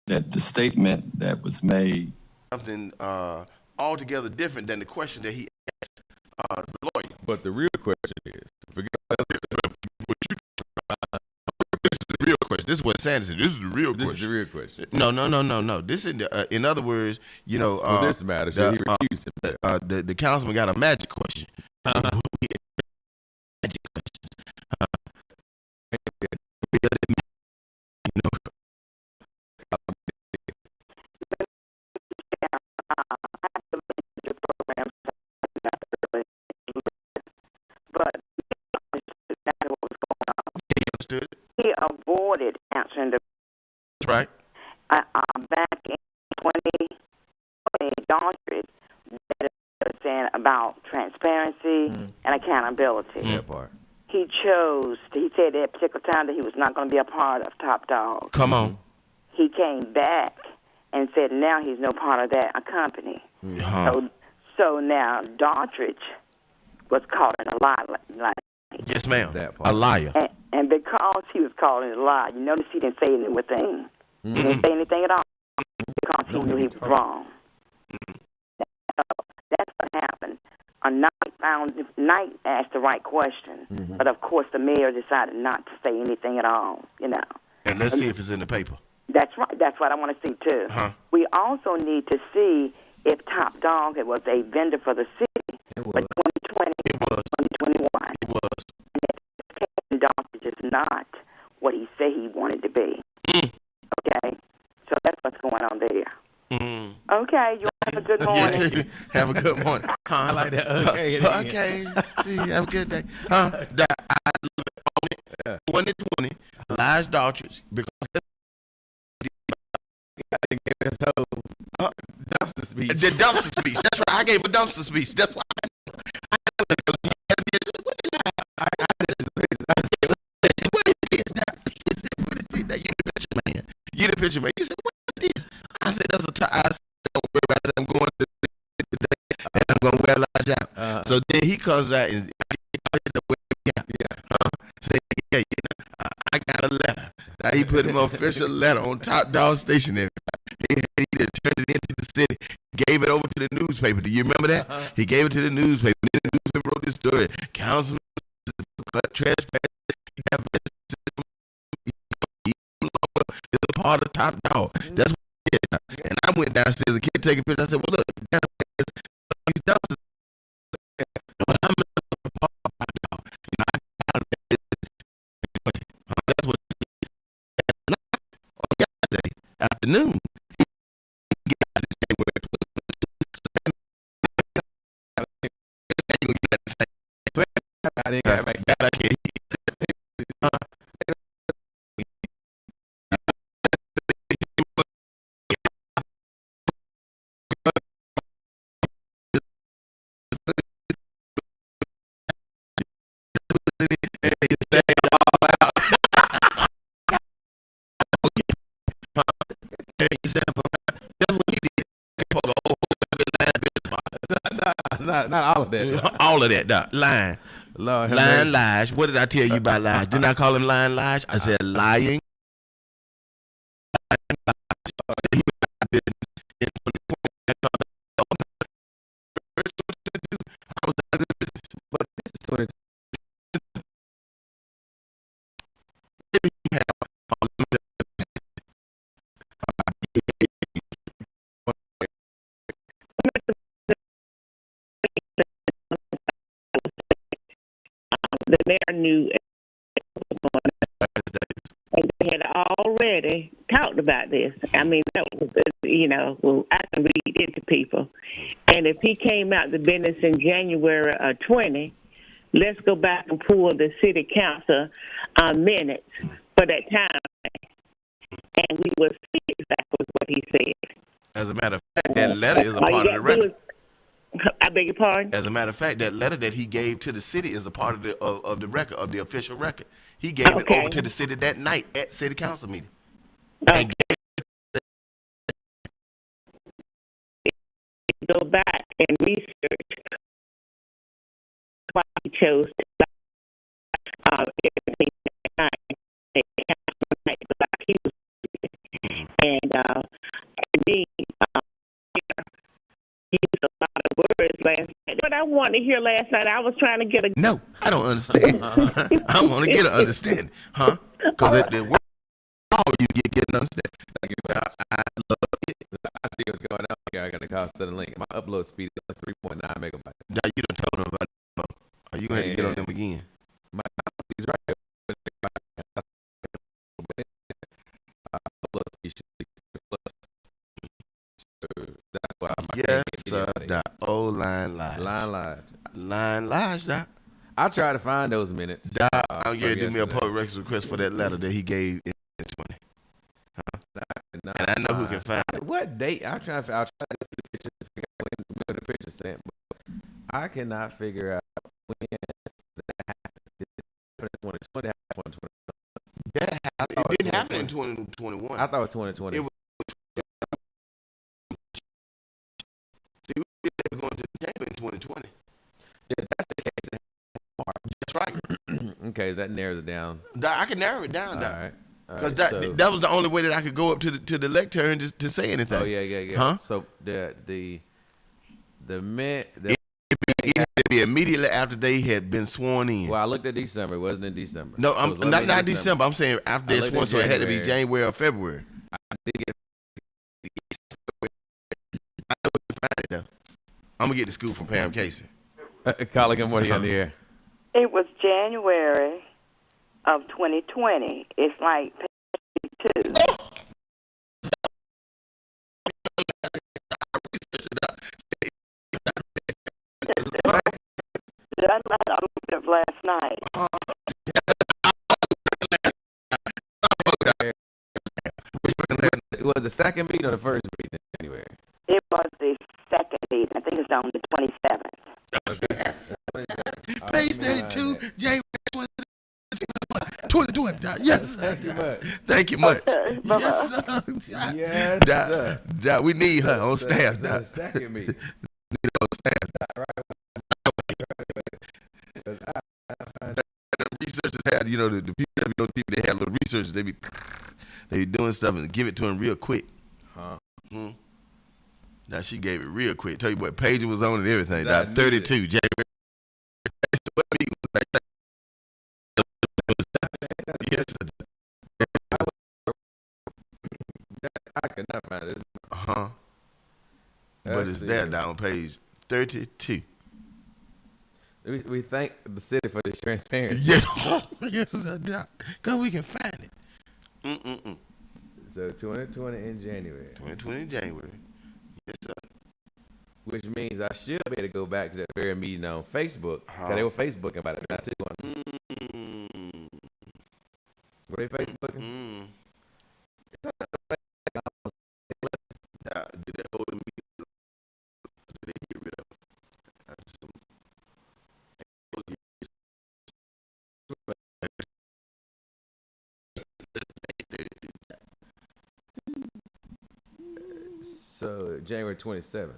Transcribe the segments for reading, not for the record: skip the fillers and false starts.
that the statement that was made. Something altogether different than the question that he asked the lawyer. But the real question is, forget This is the real question. This is what Sanders said. This is the real question. This is the real question. No. This is in other words, you know. For this matter, so he refused himself. The councilman got a magic question. Magic questions. But he avoided answering the. That's right. Back in 2020, Daughtry saying about transparency and accountability. That part. He said at a particular time that he was not going to be a part of Top Dog. Come on. He came back and said now he's no part of that company. So now Daughtry was caught in a lie. Yes, ma'am. A liar. And because he was caught in a lie, you notice he didn't say anything. He didn't say anything at all because he knew he was wrong. That's what happened. Knight asked the right question, but of course the mayor decided not to say anything at all. You know. And let's see if it's in the paper. That's right. That's what I want to see too. We also need to see if Top Dog was a vendor for the city for 2020 and 2021. It was. And Daughtry is not what he said he wanted to be. Okay, so that's what's going on there. Okay, you have a good morning. Have a good morning. I like that. Okay. See, have a good day. 2020, lies Daughtry because dumpster speech. The dumpster speech. That's right. I gave a dumpster speech. That's why. You the picture man. You said, what is this? I said, that's a tie. I said, I'm going to today, and I'm going to wear a large out. So then he comes out and say, yeah, I got a letter. Now he put an official letter on Top Dog Station. He turned it into the city, gave it over to the newspaper. Do you remember that? He gave it to the newspaper. Then the newspaper wrote this story. Councilman transparency. Is a part of Top Dog. That's what it is. And I went downstairs and can't take a picture. I said, well, look, these dumpsters. But I'm a part of Top Dog. That's what yesterday afternoon. Not all of that. All of that, doc. Lying. Lying lies. What did I tell you about lies? Didn't I call him lying lies? I said lying. The mayor knew and they had already talked about this. I mean, that was, well, I can read it to people. And if he came out the business in January of 20, let's go back and pull the city council minutes for that time. And we will see exactly what he said. As a matter of fact, that letter is a part of the record. I beg your pardon? As a matter of fact, that letter that he gave to the city is a part of the record, of the official record. He gave it over to the city that night at city council meeting. And go back and research why he chose to everything that night. And me, used a lot of words last night. What I wanted to hear last night, I was trying to get a. No, I don't understand. I want to get an understanding, huh? Because the word all you get an understanding. I love it. I see what's going on here. I got to call Southern Link. My upload speed is like 3.9 megabytes. Now you done told them about it. Are you going to have to get on them again? My speed's right there. Upload speed should be plus. So that's why I'm Yes, the old line lies. Line lies, Doc. I try to find those minutes. Doc, I'm going to do me a yesterday. public records request for that letter that he gave in 20. And I know who can find it. What date? I'll try to get the pictures to figure out when the picture sent, but I cannot figure out when that happened. It happened in 2020. It didn't happen in 2021. I thought it was 2020. It was, see, we were going to the chamber in 2020. If that's the case, then That's right. okay, that narrows it down. Doc, I can narrow it down, All Doc. right. Because so, that was the only way that I could go up to the lectern just to say anything. oh yeah. Huh? So it had to be immediately after they had been sworn in. well, I looked at December. It wasn't in December. No, So it I'm was not in December. I'm saying after I they looked sworn, at so it had to be January. January or February. I did get I know where to find it though. I'm gonna get the scoop from Pam Casey. Colin, good morning on the air. It was January of 2020. It's like two. I looked it up last night. It was the second meeting or the first meeting in January? It was the second meeting. I think it's on the 27th. Page 32, January 2020. Yes, thank you much. Okay, Yes, sir. Yes, Doc, we need her on staff. The Doc. second meeting. The researchers had, the people that be on TV, they had little researchers. They be doing stuff and give it to him real quick. Huh? Now she gave it real quick. Tell you what page it was on and everything. Nah, Doc, 32, January. Yes, I could not find it. but Let's it's see there here. down on page 32. We thank the city for this transparency. Yeah. Yes, Doc. Because we can find it. So 2020 in January, 2020 January. Yes, sir. which means I should be able to go back to that very meeting on Facebook. Because they were Facebooking about it now too. Were they Facebooking? Did they hold the meeting? Did they get rid of it? So January 27th.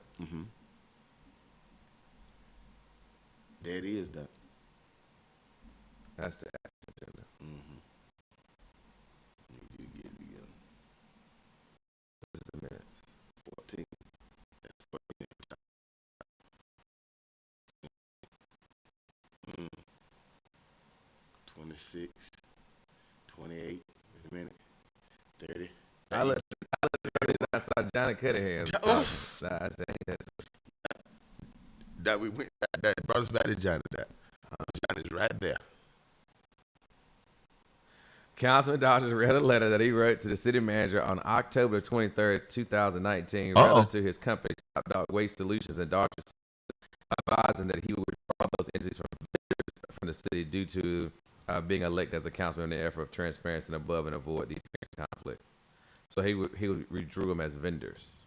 There it is, Doc. That's the action agenda. You get it together. This is the minutes. 14. That's 14. 26, 28, wait a minute, 30. I looked I saw Johnny Cudahy. Oh. I said, that's That we went. That brought us back to Johnny. That Johnny's right there. Councilman Dodgers read a letter that he wrote to the city manager on October 23rd, 2019, Uh-oh. relative to his company, Top Dog Waste Solutions in Dodgers, advising that he would withdraw those entities from the city due to being elected as a councilman in the effort of transparency and above and avoid the conflict. So he withdrew them as vendors.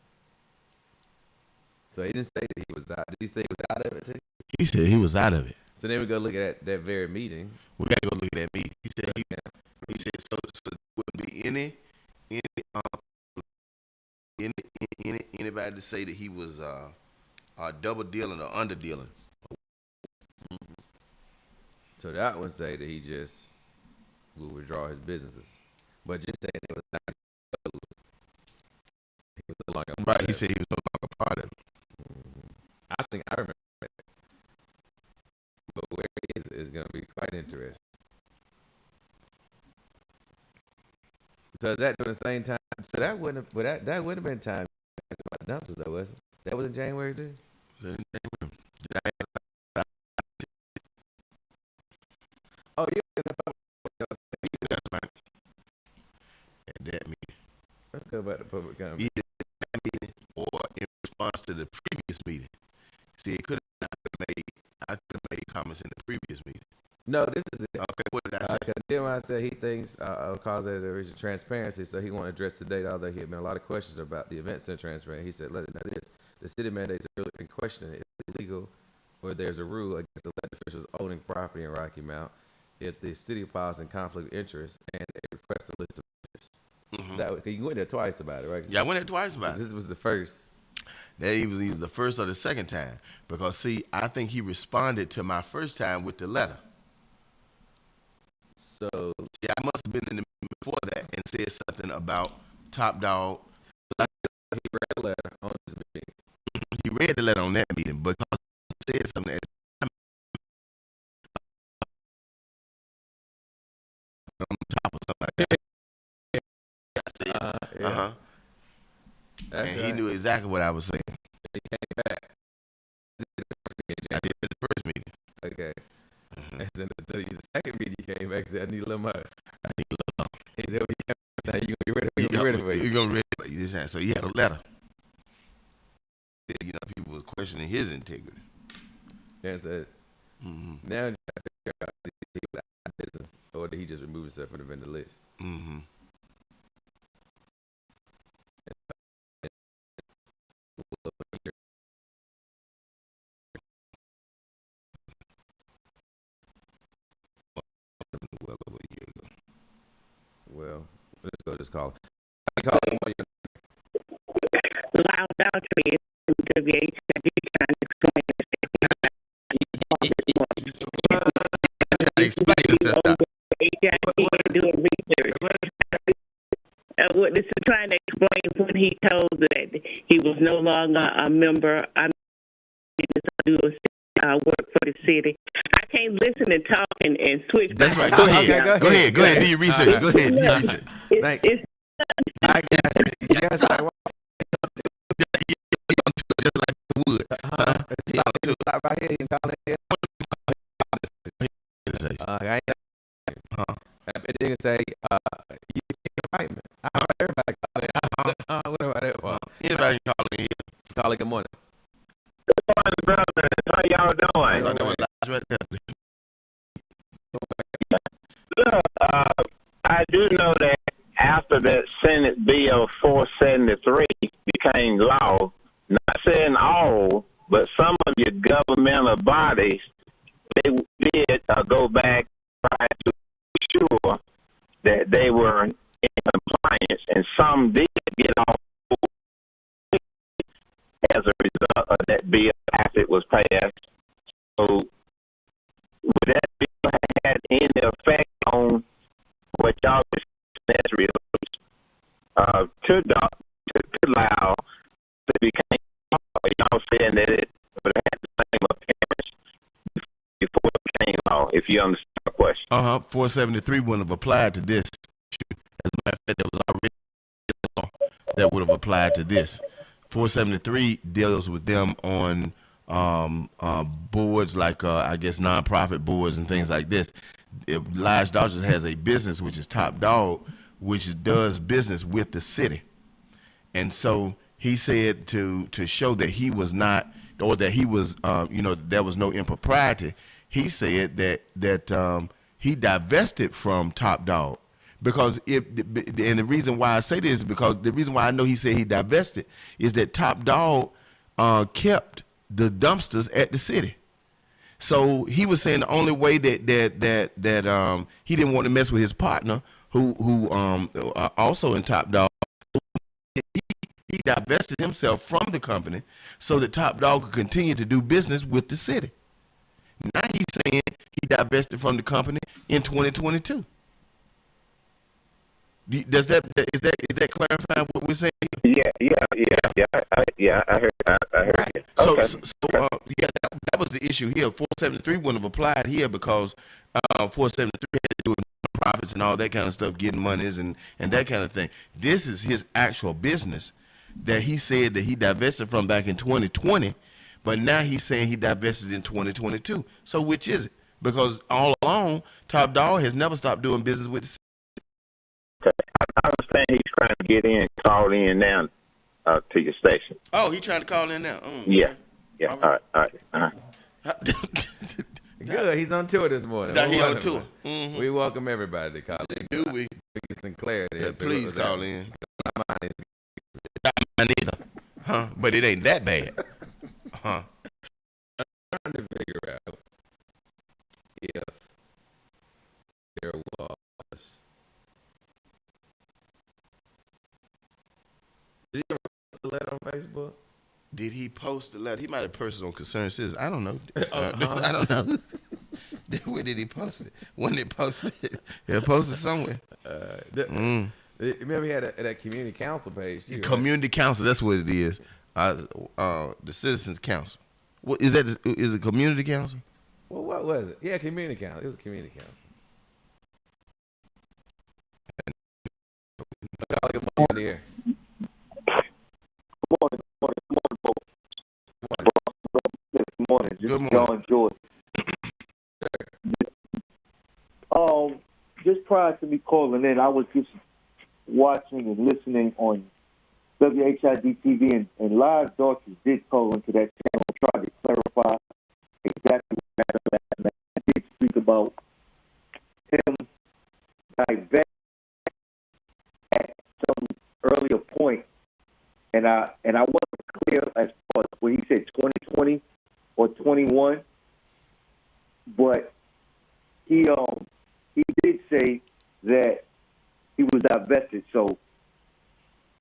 So he didn't say that he was out. Did he say he was out of it too? He said he was out of it. So then we go look at that very meeting. We gotta go look at that meeting. He said so there wouldn't be anybody to say that he was double dealing or under dealing. So that one say that he just will withdraw his businesses, but just saying it was not he was no longer Right. He said he was no longer part of it. I think I remember that. But where he is going to be quite interesting. So is that during the same time? So that wouldn't have, but that would have been time about dumpsters, though, wasn't it? That was in January too. Oh, yeah. That's right. At that meeting. Let's go back to public comment. Either that meeting or in response to the previous meeting. See, it could have not been made. I could have made comments in the previous meeting. No, this is it. Okay, what did I say? Because Nehemiah said he thinks cause that there is transparency, so he want to address the date. Although he had been a lot of questions about the event center transparent, he said, "Let it know this: the city mandates are really in question. It's illegal, or there's a rule against elected officials owning property in Rocky Mount if the city files in conflict of interest and they request a list of vendors." Mm-hmm. So that, you went there twice about it, right? Yeah, I went there twice about So it. this was the first. That he was either the first or the second time. Because, see, I think he responded to my first time with the letter. So See, I must have been in the meeting before that and said something about Top Dog. he read a letter on his meeting. He read the letter on that meeting because he said something at the time on top or something like that. I said, Yeah. and That's he right. knew exactly what I was saying. He came back. I did at the first meeting. Okay. And then the second meeting he came back and said, "I need a little more." I need a little. He said, well, "You get ready, you ready for You're you." gonna read it. So he had a letter. You know, people were questioning his integrity. And said, "Now you got to figure out if he was out of business or did he just remove himself from the vendor list?" Mm-hmm. Well over a year ago. Well, let's go to this call. I call him one of your- Loud Daltrey is WHID trying to Explain yourself. Now. HID doing research. What this is trying to explain when he told that he was no longer a member. I work for the city. I can't listen and talk and switch. That's back. right. Go ahead. Okay, Go ahead. Go ahead. Do your research. Go ahead. Do your research. Thank It's I got you. You guys like, Just like the wood. stop right here. You can call it here. I ain't. And then say, you can't invite me. I heard everybody call it. What about that one? Anybody can call in here. Call it good morning. Brothers, how y'all doing? I'm doing live right there. Look, I do know that after that Senate Bill 473 became law, not saying all, but some of your governmental bodies, they did go back try to ensure that they were in compliance, and some did get off as a result of that bill after it was passed. So, would that bill have had any effect on what y'all discussed to allow to become y'all saying that it would have had the same appearance before it became law, if you understand the question? 473 wouldn't have applied to this. As a matter of fact, there was already a law that would have applied to this. 473 deals with them on boards like I guess nonprofit boards and things like this. If Lige Dodgers has a business which is Top Dog, which does business with the city, and so he said to show that he was not, or that he was, there was no impropriety. He said that he divested from Top Dog. Because and the reason why I say this is because the reason why I know he said he divested is that Top Dog kept the dumpsters at the city. So he was saying the only way that he didn't want to mess with his partner who also in Top Dog. He divested himself from the company so that Top Dog could continue to do business with the city. Now he's saying he divested from the company in 2022. Does that is that clarifying what we're saying? I heard you. So, Okay. yeah, that was the issue here. 473 wouldn't have applied here because 473 had to do with profits and all that kind of stuff, getting monies and that kind of thing. This is his actual business that he said that he divested from back in 2020, but now he's saying he divested in 2022. So which is it? Because all along, Top Dog has never stopped doing business with the city. I understand he's trying to get in, call in now to your station. Oh, he trying to call in now? Yeah. Okay. All right. Good. He's on tour this morning. That We he on welcome tour. him. We welcome everybody to call in. Do we? Sinclair. Yeah, please call in. Mine is Mine either. Huh? But it ain't that bad. Huh? trying to figure out if there was. Did he ever post a letter on Facebook? Did he post the letter? He might have posted on Concerned Citizen. I don't know. I don't know. Where did he post it? When did he post it? He posted somewhere. Remember he had that community council page too, right? Community council. That's what it is. The Citizens Council. What is that? Is it community council? Well, what was it? Yeah, community council. It was a community council. I'll get more on the air. Good morning. This Good is morning. John George. Just prior to me calling in, I was just watching and listening on WHID TV, and live doctors did call into that channel and try to clarify exactly what happened last night. I did speak about him divesting at some earlier point, and I wasn't clear as far as when he said 2020 or 21, but he did say that he was divested. So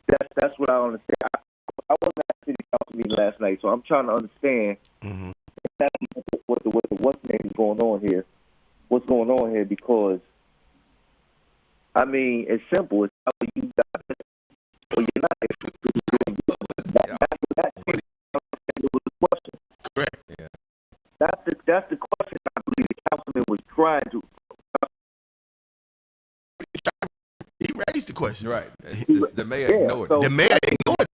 that's what I understand. I wasn't at the city council meeting last night, so I'm trying to understand exactly what's name is going on here. What's going on here? Because I mean, it's simple. It's how you divest or you're not. It was a question. Correct. Yeah. That's the question I believe the councilman was trying to. He raised the question. Right. It's just, the mayor ignored so- it. The mayor ignored it.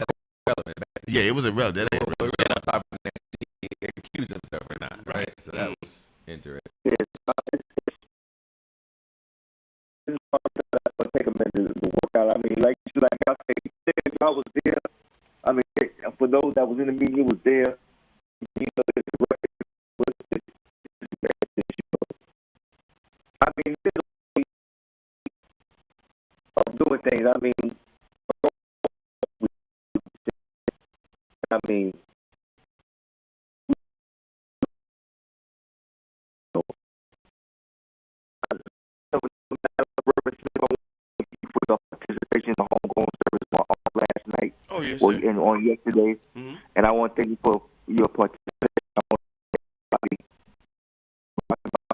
Relevant. Yeah, it was irrelevant. That ain't We're on top of that. He accused himself or not, right? So that was interesting. It's gonna take a minute to work out. I mean, like I said, if I was there, I mean, for those that was in the meeting, it was there. You know, I mean, there's a way of doing things. I mean, for your participation in the homegoing service on last night Oh, yes, or sir. on yesterday, and I want to thank you for your participation. I want to thank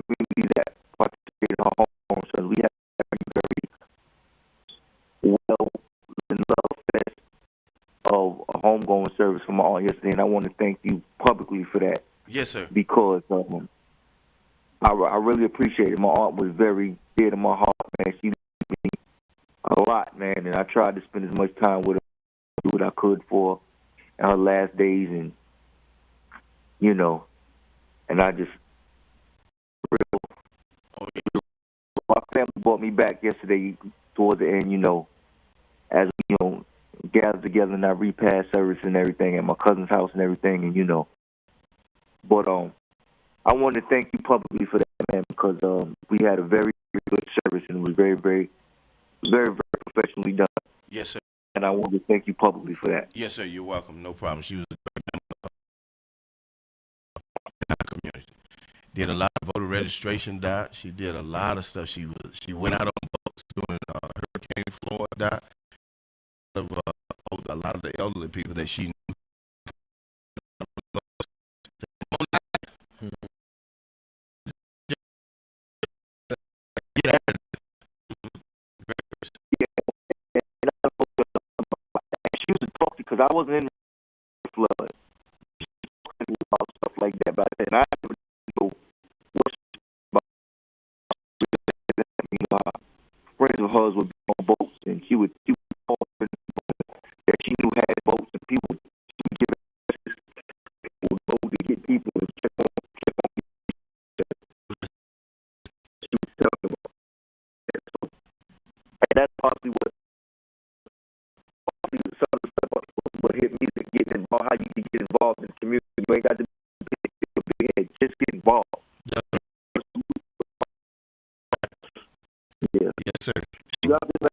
everybody that participated in our homegoing service. We had a very well and love fest of a homegoing service from all yesterday, and I want to thank you publicly for that. Yes, sir. Because I really appreciate it. My aunt was very dear to my heart, man. She loved me a lot, man, and I tried to spend as much time with her, do what I could for her in her last days, and you know, and I just my family brought me back yesterday towards the end, you know, as we, you know, gathered together in our repast service and everything at my cousin's house and everything, and you know, but I want to thank you publicly for that, man, because we had a very, very good service and it was very, very, very, very professionally done. Yes, sir. And I want to thank you publicly for that. Yes, sir. You're welcome. No problem. She was a great member of our community. Did a lot of voter registration, Doc. She did a lot of stuff. She went out on boats during Hurricane Florida, Doc. A lot of the elderly people that she knew. because I wasn't in the flood about stuff like that. But I said, I didn't know what about. Friends of hers would be on boats, and she would call her that she knew had boats, and people she would give it would go to get people and check on she was telling them about that. So, and that's possibly what some of the stuff what hit me to get involved. How you can get involved in the community. You ain't got to be big, just get involved. Yeah. Yes, sir. Y'all just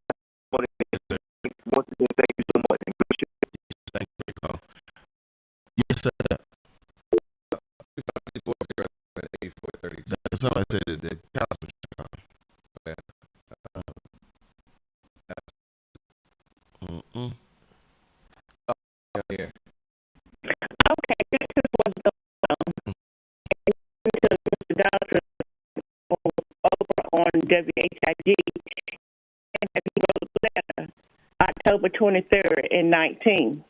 once again, thank you so much. Thank you for your call. Yes, sir. Somebody said that the council. Yeah. Okay, this is what's going on. Mr. Doctor over on WHIG, and he wrote a letter October 23rd and 19.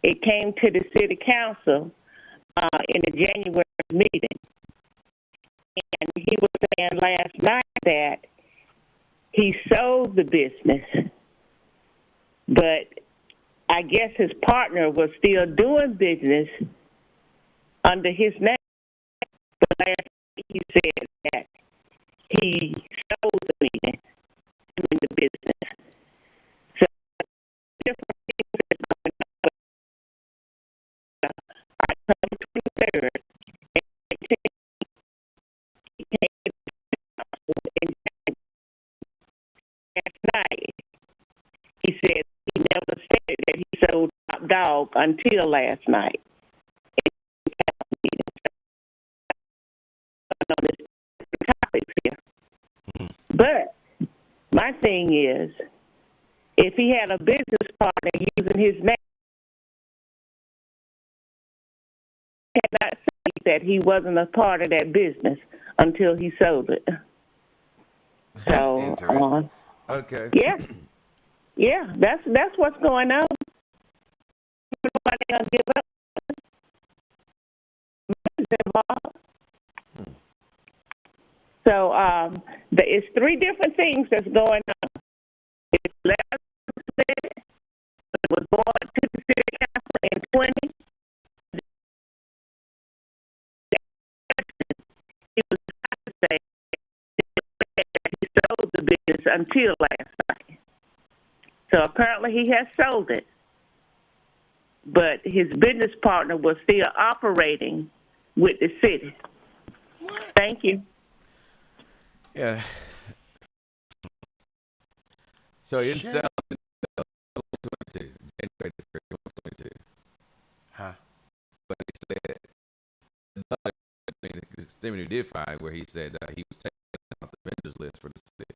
It came to the city council in the January meeting, and he was saying last night that he sold the business, but I guess his partner was still doing business under his name. But last night he said that he sold the meeting, the business. So different things that are going on. October 23rd, he came to the council in last night. He said he never said that he sold Top Dog until last night. On this topics here. But my thing is, if he had a business partner using his name, he cannot say that he wasn't a part of that business until he sold it. That's So, interesting. Okay. yeah, that's what's going on. Nobody gonna give up. So it's three different things that's going on. It's last it was brought to the city council in 20. He was trying to say that he sold the business until last night. So apparently he has sold it, but his business partner was still operating with the city. Thank you. Yeah. So he didn't sell it until 22, January 22. Huh? But he said, Stephen did find where he said he was taking off the vendors list for the city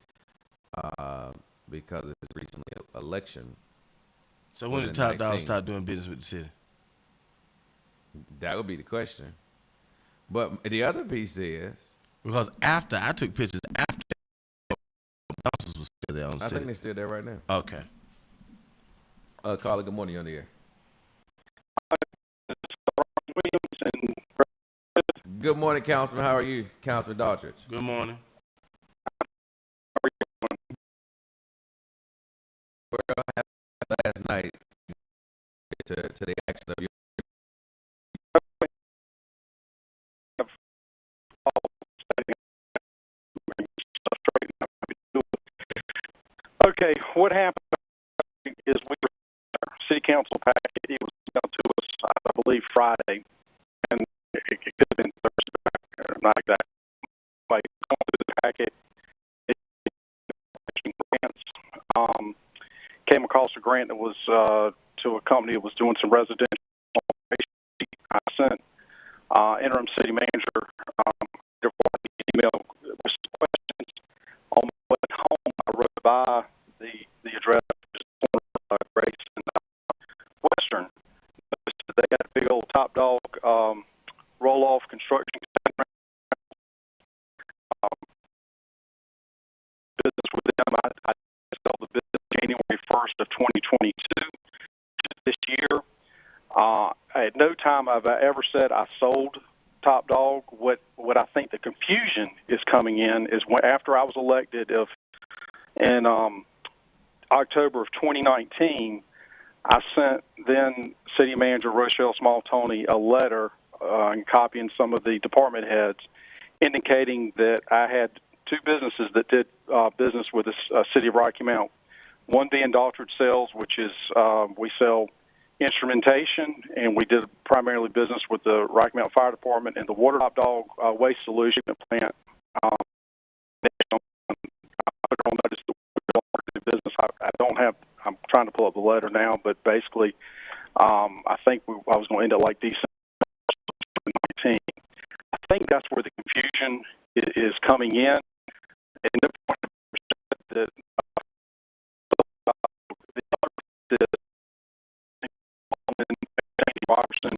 because of his recent election. So when did Top Dog start doing business with the city? That would be the question. But the other piece is, because after I took pictures after McDonald's was still there on the I city. think they're still there right now. Okay. Carla, good morning. You're on the air. Good morning, Councilman. How are you, Councilman Daughtridge? Good morning. Last night to the action of your. Okay, what happened is city council packet. It was sent to us, I believe, Friday, and it could have been Thursday. Not exactly. Like going through the packet, grants. Came across a grant that was to a company that was doing some residential. I sent interim city manager email with some questions. On my way home, I rode by the address, Grace and Western. They got a big old Top Dog roll-off construction center. Business with them. I sold the business January 1st of 2022. This year, At no time have I ever said I sold Top Dog. What I think the confusion is coming in is when, after I was elected in October of 2019, I sent then City Manager Rochelle Small-Toney a letter and copying some of the department heads indicating that I had two businesses that did business with the City of Rocky Mount. One being Daltridge Sales, which is we sell instrumentation, and we did primarily business with the Rocky Mount Fire Department and the Water Top Dog Waste Solution Plant. On notice that we do business. I don't have. I'm trying to pull up the letter now, but basically, I think I was going to end up like December 19. I think that's where the confusion is coming in. And no point that Robertson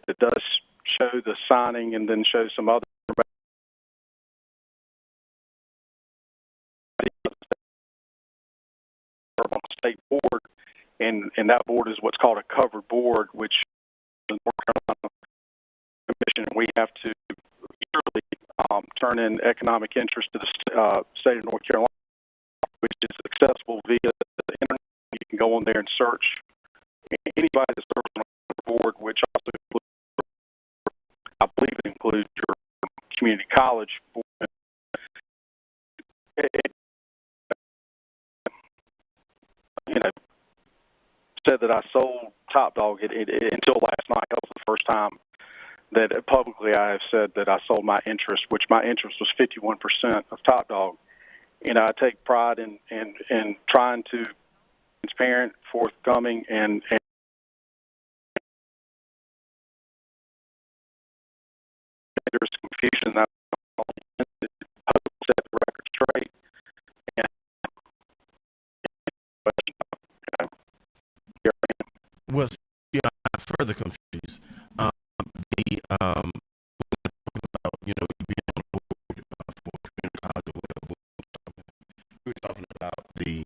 that does show the signing and then show some other on the state board, and that board is what's called a covered board, which is the North Carolina Commission. We have to yearly turn in economic interest to the state of North Carolina, which is accessible via the internet. You can go on there and search anybody that serves on the board, which also includes, I believe it includes your community college board. You know, said that I sold Top Dog until last night. That was the first time that publicly I have said that I sold my interest, which my interest was 51% of Top Dog. You know, I take pride in trying to be transparent, forthcoming, and there's confusion. I set the record straight. And, Well, see, I'm further confused. The about, you know, being on the board for community college or whatever. We were talking about the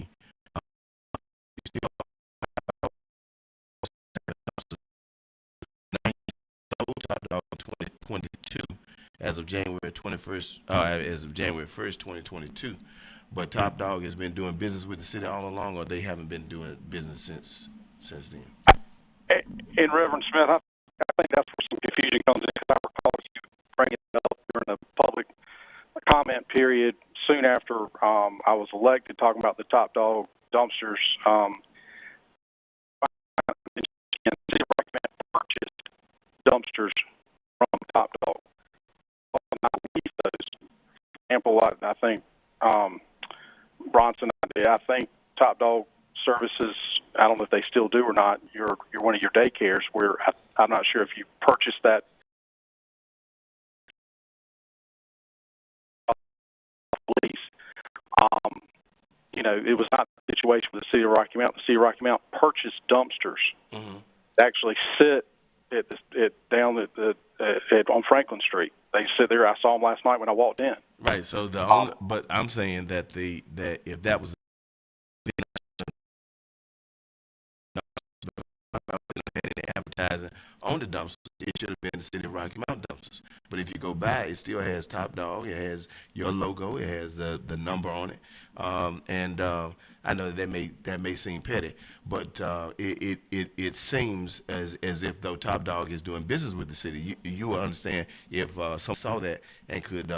Top Dog 2022 as of January 21st, as of January 1st, 2022. But Top Dog has been doing business with the city all along, or they haven't been doing business since then. And Reverend Smith, I think that's where some confusion comes in, because I recall you bringing it up during the public comment period soon after I was elected, talking about the Top Dog dumpsters. Purchased dumpsters from Top Dog. I lease those. Example, I think Bronson. I think Top Dog Services. I don't know if they still do or not. You're one of your daycares where I'm not sure if you purchased that lease. You know, it was not the situation with the City of Rocky Mount. The City of Rocky Mount purchased dumpsters. Mm-hmm. Actually sit down on Franklin Street. They sit there. I saw them last night when I walked in. Right. So but I'm saying that that if that was advertising on the dumpsters, it should have been the City of Rocky Mount dumpsters. But if you go by, it still has Top Dog. It has your logo. It has the number on it. I know that may seem petty, but it seems as if though Top Dog is doing business with the city. You will understand if someone saw that and could.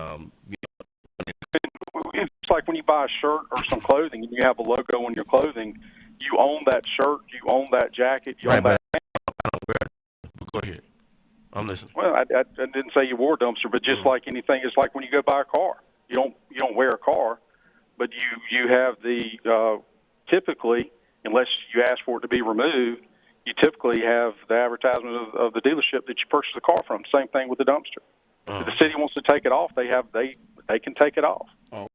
It's like when you buy a shirt or some clothing and you have a logo on your clothing. You own that shirt. You own that jacket. You own that. I don't wear it. But go ahead. I'm listening. Well, I didn't say you wore a dumpster, but just like anything, it's like when you go buy a car. You don't wear a car, but you have the typically, unless you ask for it to be removed, you typically have the advertisement of the dealership that you purchased the car from. Same thing with the dumpster. If the city wants to take it off, they can take it off. Oh.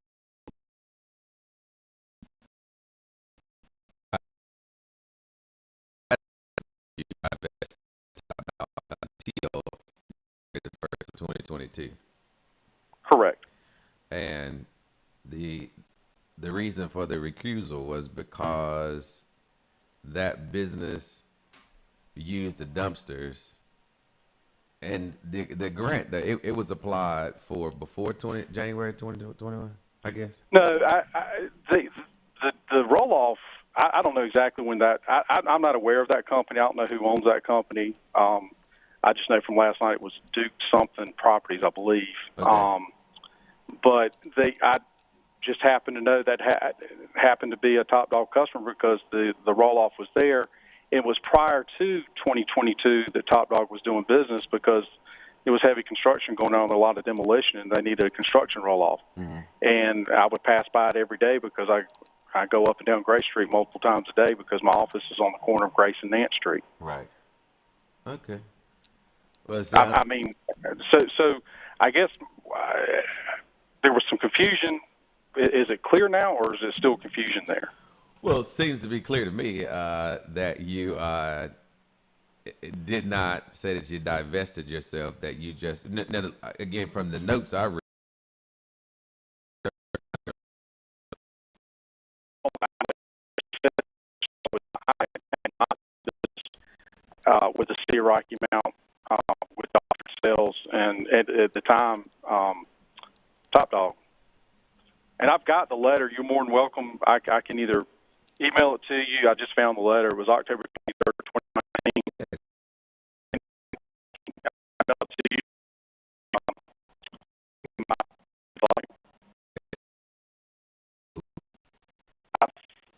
The first of 2022. Correct. And the the reason for the recusal was because that business used the dumpsters, and the grant that it was applied for before January 2021, I guess. No, the roll off. I don't know exactly when that. I'm not aware of that company. I don't know who owns that company. I just know from last night it was Duke something Properties, I believe. Okay. But I just happened to know that happened to be a Top Dog customer because the roll off was there. It was prior to 2022 that Top Dog was doing business because it was heavy construction going on, a lot of demolition, and they needed a construction roll off. Mm-hmm. And I would pass by it every day because I go up and down Grace Street multiple times a day because my office is on the corner of Grace and Nance Street. Right. Okay. Well, I mean, so I guess there was some confusion. Is it clear now, or is it still confusion there? Well, it seems to be clear to me that you did not say that you divested yourself, that you just, again, from the notes I read. With the city of Rocky Mount, with Dr. Sales, and at the time, Top Dog. And I've got the letter. You're more than welcome. I can either email it to you. I just found the letter. It was October 23rd, 2019. I emailed it to you.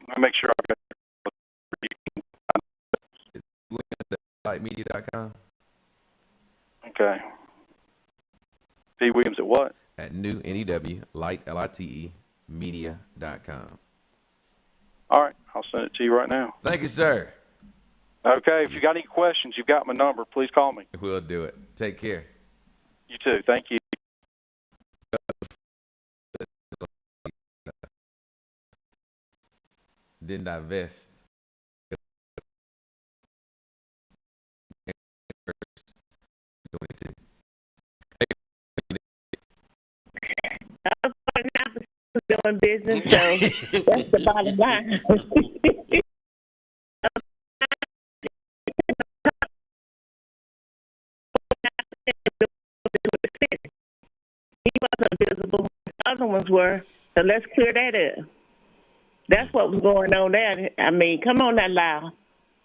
Let me make sure I've got Lightmedia.com. Okay. D. Williams at what? At new, N-E-W, light, L-I-T-E, media.com. All right. I'll send it to you right now. Thank you, sir. Okay. If you got any questions, you've got my number. Please call me. We'll do it. Take care. You too. Thank you. Didn't divest. Doing business, so that's the bottom line. He wasn't visible. The other ones were. So let's clear that up. That's what was going on there. I mean, come on now, Lyle.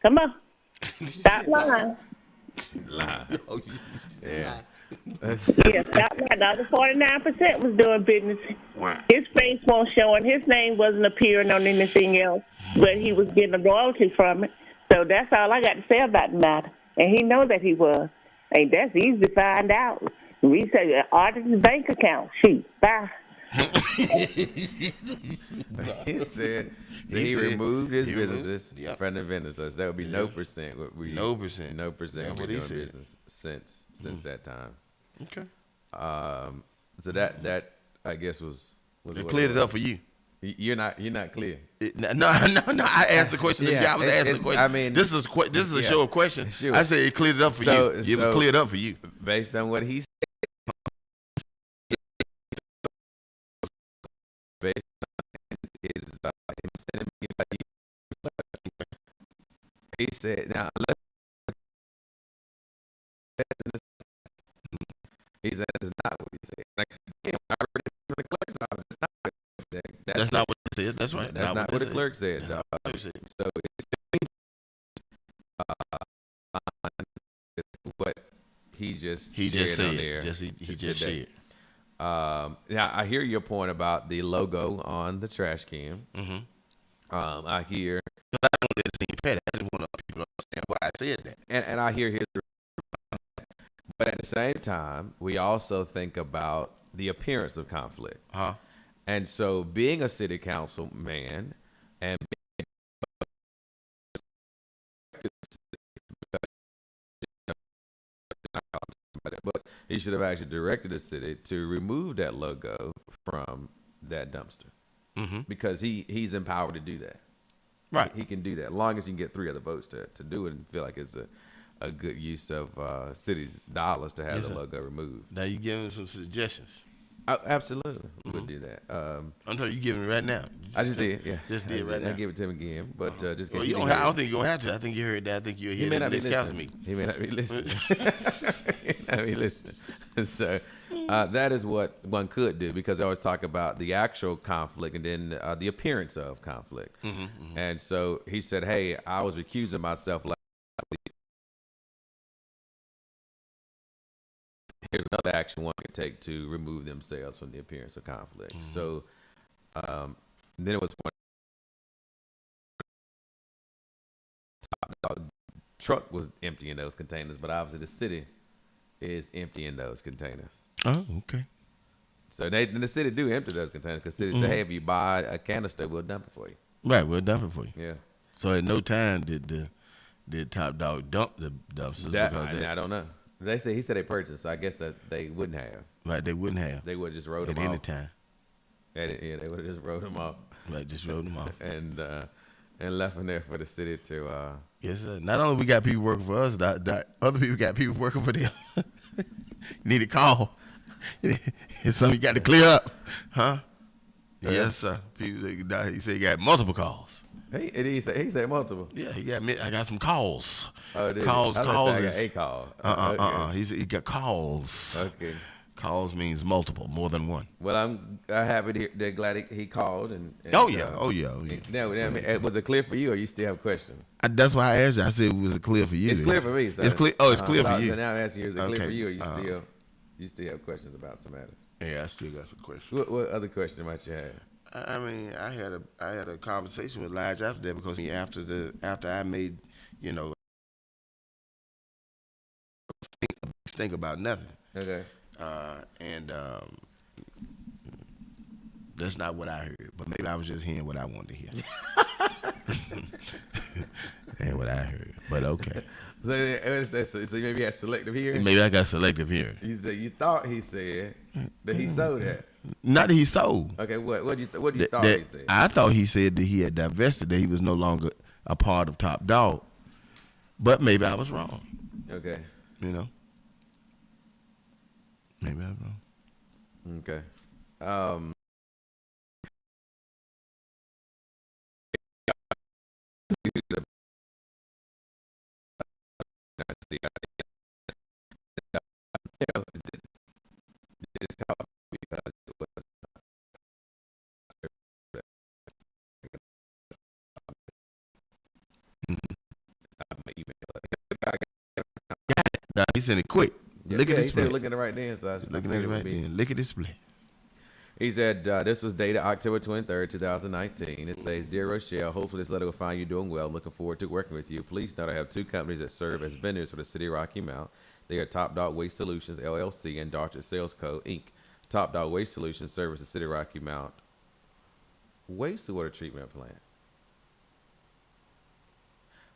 Come on. Stop lying. Lie. Yeah. Yeah, stop lying. The other 49% was doing business. His face wasn't showing. His name wasn't appearing on anything else, but he was getting a royalty from it. So that's all I got to say about the matter. And he knows that he was. And that's easy to find out. We say artist's bank account. Shoot, bye. He said he removed his businesses from the vendors list. There would be no percent. No percent. No percent. That's We're what he doing said. business since that time. Okay. So that I guess was It cleared it up for you. You're not clear. No. I asked the question. Yeah, I was asking the question. I mean, this is a show of questions. Sure. I said it cleared it up for you. It was cleared up for you. Based on what he said. Based on his him sending me he said, now let's. He said that's not what he said. Like, again, I read it from the clerk's office. It's not what he said. That's not what it said. That's right. That's not what the clerk said. So it's what he just said on there. He just said. Now I hear your point about the logo on the trash can. Mm-hmm. I hear. I just want people to understand why I said that. And I hear his. But at the same time, we also think about the appearance of conflict. Uh-huh. And so being a city council man and but he should have actually directed the city to remove that logo from that dumpster. Mm-hmm. Because he's empowered to do that. Right. He can do that as long as you can get 3 other votes to do it and feel like it's a good use of city's dollars to have the logo removed. Now you're giving some suggestions. Absolutely, we would do that. I'm telling you, giving it right now. I just did, yeah. Just did right I now. give it to him again, but just Well, in you case don't he have, I didn't don't think you're going to have to. I think you heard that. I think you'll He hear may it not in be the next council listening. meeting. He may not be listening. He may not be listening. So that is what one could do, because I always talk about the actual conflict and then the appearance of conflict. And so he said, "Hey, I was recusing myself last week. Here's another action one can take to remove themselves from the appearance of conflict." So then it was one truck was emptying those containers, but obviously the city is emptying those containers. Oh, okay. So the city do empty those containers, because city say, "Hey, if you buy a canister, we'll dump it for you." Right, we'll dump it for you. Yeah. So at no time did Top Dog dump the dumpsters. I don't know. He said they purchased, so I guess that they wouldn't have. Right, they wouldn't have. They would have just wrote at them any off. time. Yeah, they would have just wrote them off. Right, just wrote them off. And left them there for the city to. Yes, sir. Not only we got people working for us, other people got people working for them. You need to call. It's something you got to clear up, huh? Yeah. Yes, sir. People, he said he got multiple calls. He said multiple. Yeah, I got some calls. Oh, did calls. I Calls got is a call. Okay. He said he got calls. Okay. Calls means multiple, more than one. Well, I'm happy to hear. They're glad he called and Oh yeah. Now, I mean, was it clear for you, or you still have questions? That's why I asked you. I said, was it clear for you? It's clear for me. So, it's clear. Oh, it's clear for you. So now I'm asking you, is it clear Okay. for you, or you still have questions about some matters? Yeah, I still got some questions. What other question might you have? I mean, I had a conversation with Lige after that, because after I made, think about nothing. Okay. And that's not what I heard, but maybe I was just hearing what I wanted to hear. And what I heard, but okay. So maybe you had selective hearing? Maybe I got selective hearing. You said you thought he said that he sold that. Not that he sold. Okay, what you thought he said? I thought he said that he had divested, that he was no longer a part of Top Dog. But maybe I was wrong. Okay. Maybe I was wrong. Okay. Nah, he said it quick. Look at he this said split. look at it right then. So I just Looking at it right then. Look at this split. He said, this was dated October 23rd, 2019. It says, "Dear Rochelle, hopefully this letter will find you doing well. Looking forward to working with you. Please note I have two companies that serve as vendors for the City of Rocky Mount. They are Top Dog Waste Solutions, LLC, and Dorchester Sales Co., Inc. Top Dog Waste Solutions serves the City of Rocky Mount wastewater treatment plant."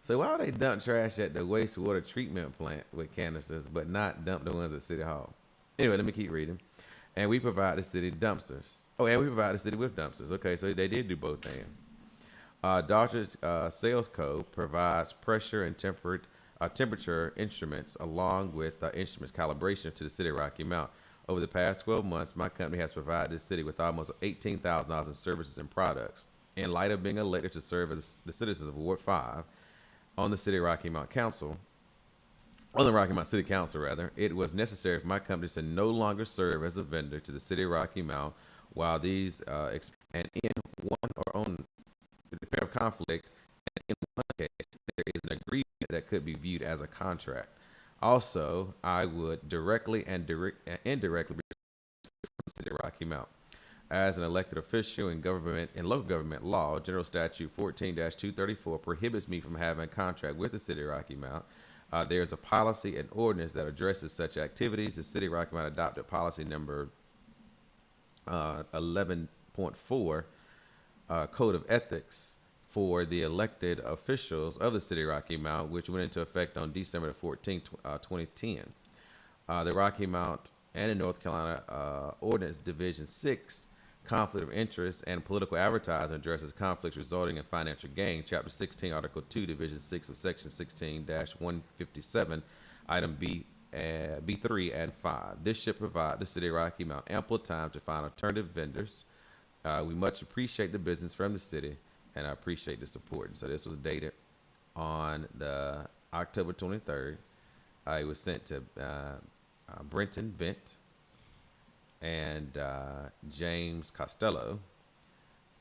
So why would they dump trash at the wastewater treatment plant with canisters, but not dump the ones at City Hall? Anyway, let me keep reading. "And we provide the city dumpsters." Oh, and we provide the city with dumpsters. Okay, so they did do both then. Dodger's Sales Co. provides pressure and temperature instruments, along with instruments calibration, to the city of Rocky Mount. Over the past 12 months, my company has provided the city with almost $18,000 in services and products. In light of being elected to serve as the citizens of Ward 5 on the City of Rocky Mount Council, on the Rocky Mount City Council, rather, it was necessary for my company to no longer serve as a vendor to the City of Rocky Mount while these, and in one or on the pair of conflict, and in one case, there is an agreement that could be viewed as a contract. Also, I would directly and indirectly be from the City of Rocky Mount. As an elected official in local government law, General Statute 14-234 prohibits me from having a contract with the City of Rocky Mount. There is a policy and ordinance that addresses such activities. The City of Rocky Mount adopted policy number 11.4, Code of Ethics for the elected officials of the City of Rocky Mount, which went into effect on December 14, 2010. The Rocky Mount and in North Carolina Ordinance Division 6, Conflict of Interest and Political Advertising, addresses conflicts resulting in financial gain. Chapter 16, Article 2, Division 6 of Section 16-157, Item B3 and 5. This should provide the City of Rocky Mount ample time to find alternative vendors We much appreciate the business from the city, and I appreciate the support. And so this was dated on the October 23rd. It was sent to Brenton Bent and James Costello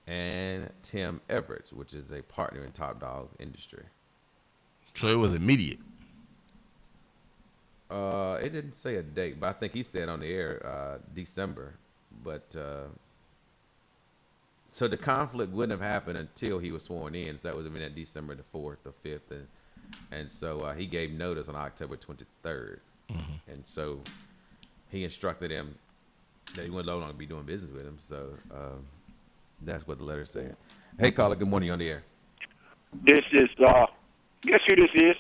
and Tim Everett, which is a partner in Top Dog Industry. So it was immediate. It didn't say a date, but I think he said on the air December. But so the conflict wouldn't have happened until he was sworn in. So that would have been at December the 4th or 5th, and so he gave notice on October 23rd, and so he instructed him that he would no longer be doing business with him. So that's what the letter said. Hey, caller, good morning. On the air. This is guess who this is?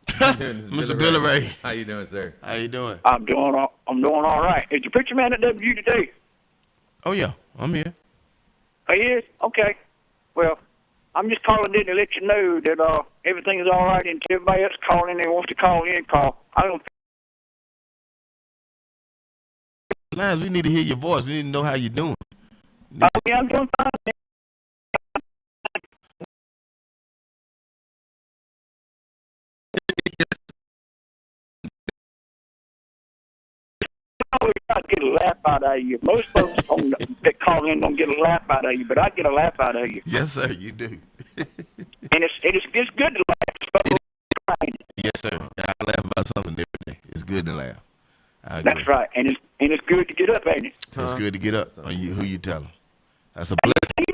Mr. Billy Ray. How you doing, sir? How you doing? I'm doing all right. Is the preacher man at W today? Oh yeah, I'm here. He is? Okay. Well, I'm just calling in to let you know that everything is all right, and to everybody else calling and wants to call in, call. I don't. Lance, we need to hear your voice. We need to know how you're doing. Yeah, I'm doing fine. I always try to get a laugh out of you. Most folks that call in don't get a laugh out of you, but I get a laugh out of you. Yes, sir, you do. And it's good to laugh. Yes, sir. I laugh about something every day. It's good to laugh. That's right, and it's good to get up, ain't it? It's good to get up. Who you telling? That's a blessing.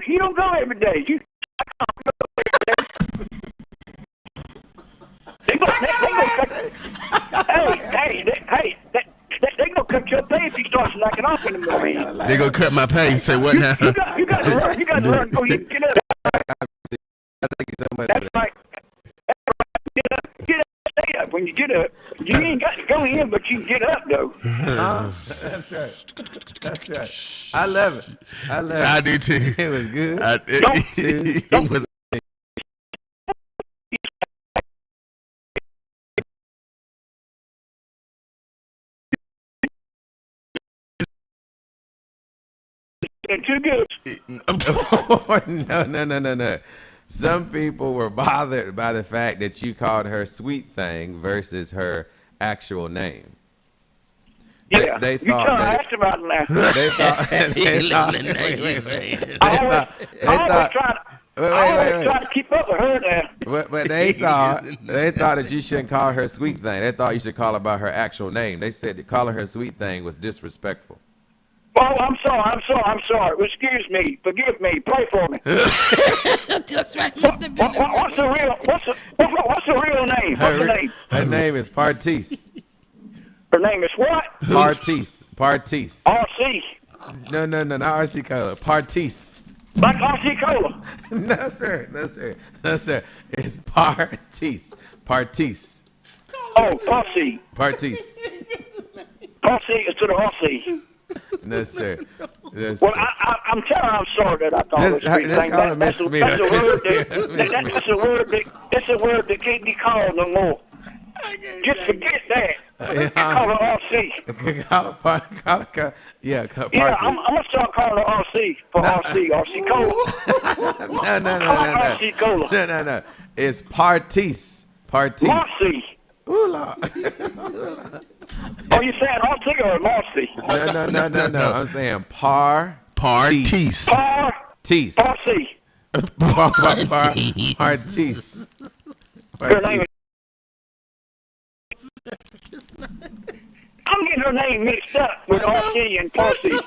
You don't go every day. They gonna cut your pay if you start slacking off in the morning. They gonna cut my pay. Say what now? You got to learn. You got to learn. Go ahead, get up. Thank you so much. That's right. Get up. Stay up. When you get up, you ain't got to go in, but you can get up though. That's right. That's right. I love it. I do too. It was good. It was. Too good. No. Some people were bothered by the fact that you called her Sweet Thing versus her actual name. Yeah, they you thought I asked about it now. They thought. I always try to keep up with her there. But they thought that you shouldn't call her Sweet Thing. They thought you should call her by her actual name. They said that calling her Sweet Thing was disrespectful. Oh, I'm sorry. Excuse me. Forgive me. Pray for me. That's right. What's the real name? What's the name? Her name is Partice. Her name is what? Partice. RC. No, not RC Cola. Partice. Like RC Cola. No, sir. It's Partice. Oh, RC. Partice. RC instead of RC. No, sir. Well, I'm telling her I'm sorry that I called her Sweet Thing. That's a word that can't be called no more. Just forget that. Call her RC. Yeah, I'm gonna start calling her RC for RC Cola. No. RC Cola. No. It's Partice. Marcy. Ooh, Lord. Oh, you saying RC or Marcy? No. I'm saying Partice. Partice. Partice. Her name is. I'm getting her name mixed up with RC and Parsi.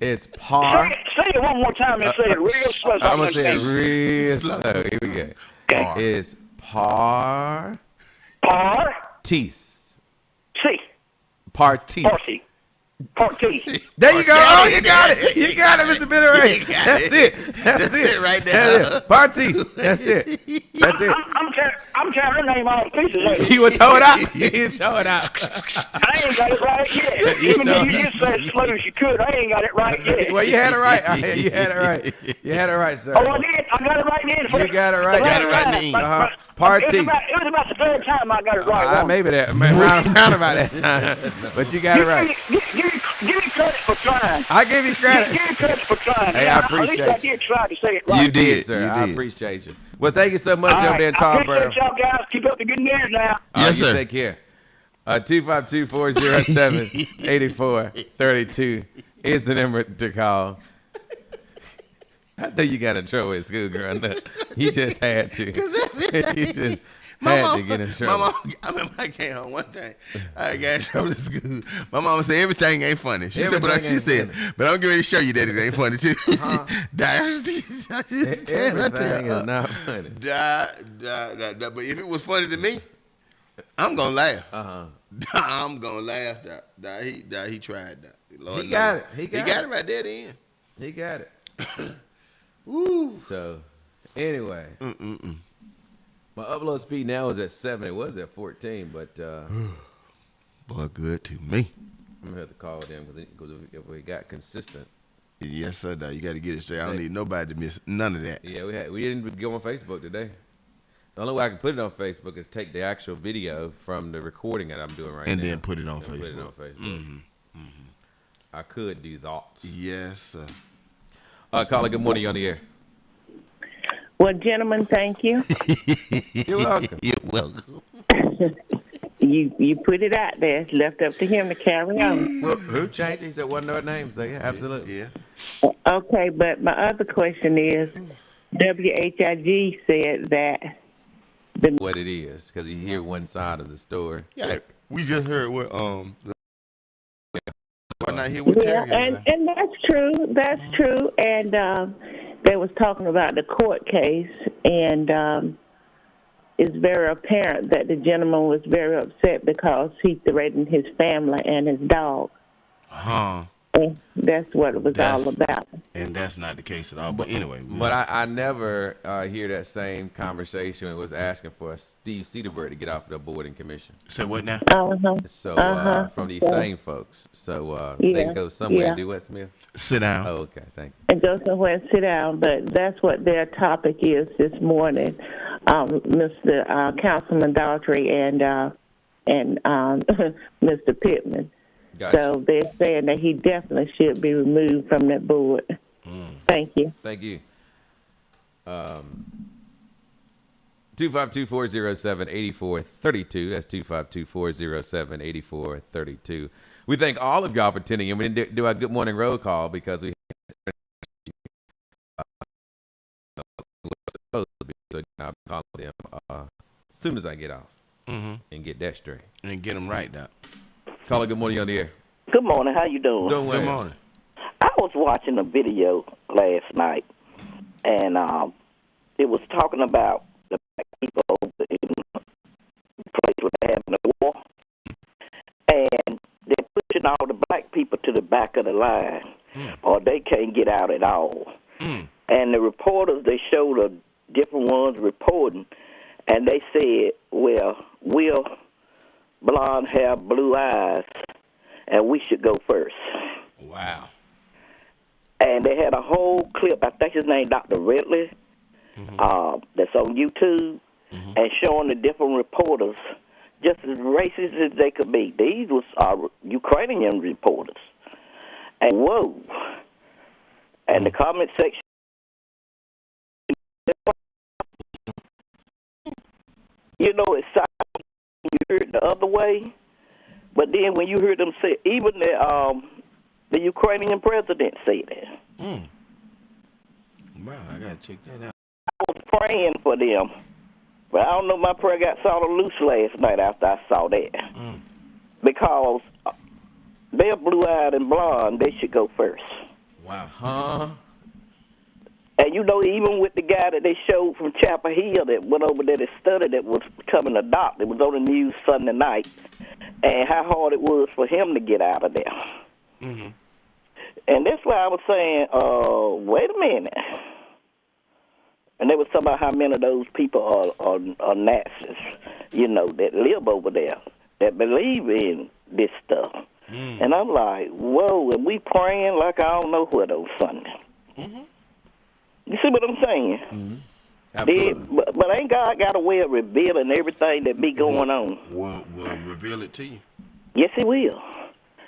It's Par. Say it one more time and say it real slow. I'm gonna say it real slow. Here we go. Okay. It's Partice. Partice. There you go. Oh, you got it. You got it, Mr. Billy Ray. That's it. That's it right there. Partice. That's it. I'm trying her name all to pieces. You were towed out. You towed out. I ain't got it right yet. Even though you just said as slow as you could, I ain't got it right yet. Well, you had it right. You had it right, sir. Oh, I did. I got it right then. You got it right. Partice. It was about the third time I got it right. Maybe that. Round about that time. But you got it right. Give me credit for trying. I give you credit. Give me credit for trying. Hey, I appreciate At least I you. did try to say it right. You did, sir. you I did. appreciate you. Well, thank you so much All over right. there in I Tarboro. appreciate y'all guys. Keep up the good news now. Yes, You sir. take care. 252-407-8432 is the number to call. I know you got in trouble at school growing up. You just had to. You just had to get in trouble. My mom, I remember I came home one time. I got in trouble at school. My mama said everything ain't funny. She said, but I'm getting ready to show you that it ain't funny too. Everything is not funny. But if it was funny to me, I'm gonna laugh. I'm gonna laugh. He tried that. Lord He got knows. it. He got got it right there at the end. He got it. Woo. So, anyway, my upload speed now is at 7. It was at 14, but Boy, good to me. I'm gonna have to call them because if we got consistent. Yes, sir. Though. You got to get it straight. I don't need nobody to miss none of that. Yeah, we didn't go on Facebook today. The only way I can put it on Facebook is take the actual video from the recording that I'm doing right now. And then put it on Facebook. Put it on Facebook. I could do that. Yes, sir. Caller, good morning. You on the air. Well, gentlemen, thank you. You're welcome. You're welcome. You put it out there. It's left up to him to carry on. Well, who changed it? He said one of our names. So, yeah, absolutely. Yeah. Okay, but my other question is, WHIG said that What it is, because you hear one side of the story. Yeah. We just heard what why not hear what yeah, Terry had to say? and that's true. That's true. And they was talking about the court case, and it's very apparent that the gentleman was very upset because he threatened his family and his dog. Huh. And that's what it was all about. And that's not the case at all. But anyway. But I never hear that same conversation. It was asking for Steve Cedarberg to get off the board and commission. Say what now? So from these same folks. So they can go somewhere and do what, Smith? Sit down. Oh, okay. Thank you. And go somewhere and sit down. But that's what their topic is this morning, Mr. Councilman Daughtry and Mr. Pittman. Gotcha. So they're saying that he definitely should be removed from that board. Thank you. Thank you. 252-407-8432. That's 252-407-8432. We thank all of y'all for tuning in. We didn't do our good morning roll call because we supposed to be. So I'll call them as soon as I get off and get that straight. And get them right now. Caller, good morning on the air. Good morning. How you doing? Doing well. Good morning. I was watching a video last night, and it was talking about the black people in the place where they're having a war, and they're pushing all the black people to the back of the line, or they can't get out at all. And the reporters, they showed the different ones reporting, and they said, well, we're blonde hair, blue eyes, and we should go first. Wow. And they had a whole clip, I think his name Dr. Ridley, that's on YouTube, and showing the different reporters, just as racist as they could be. These was Ukrainian reporters. And whoa. And the comment section, you know, it sounds like you heard it the other way, but then when you heard them say, even the Ukrainian president said that. Wow, I gotta check that out. I was praying for them, but I don't know, my prayer got sort of loose last night after I saw that. Because they're blue-eyed and blonde, they should go first. Wow. Huh? And you know, even with the guy that they showed from Chapel Hill that went over there to study that was becoming a doctor, it was on the news Sunday night, and how hard it was for him to get out of there. And that's why I was saying, wait a minute. And they was talking about how many of those people are Nazis, you know, that live over there, that believe in this stuff. And I'm like, whoa, and we praying like I don't know what on Sunday. You see what I'm saying? Absolutely. But ain't God got a way of revealing everything that be going on? Will reveal it to you. Yes, he will.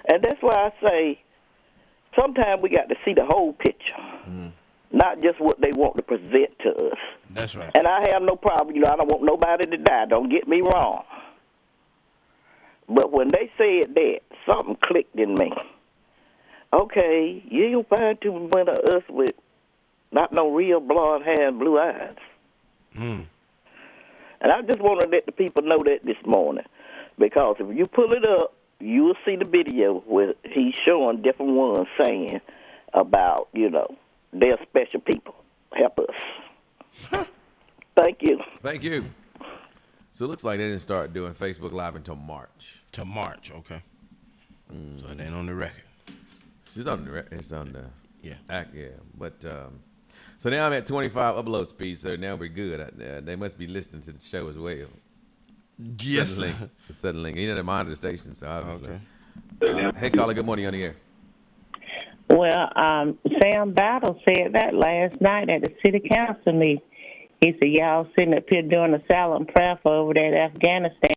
And that's why I say, sometimes we got to see the whole picture, not just what they want to present to us. That's right. And I have no problem. I don't want nobody to die. Don't get me wrong. But when they said that, something clicked in me. Okay, you ain't find too many of us with not no real blonde hair and blue eyes. And I just want to let the people know that this morning. Because if you pull it up, you will see the video where he's showing different ones saying about, they're special people. Help us. Thank you. Thank you. So it looks like they didn't start doing Facebook Live until March. To March, okay. So it ain't on the record. It's on the record. It's on the act, yeah. But so now I'm at 25 upload speed, so now we're good. They must be listening to the show as well. Yes. Suddenly, you know, they monitor the station, so obviously. Okay. Hey, caller, good morning on the air. Well, Sam Battle said that last night at the city council meeting. He said, y'all sitting up here doing a silent prayer for over there at Afghanistan.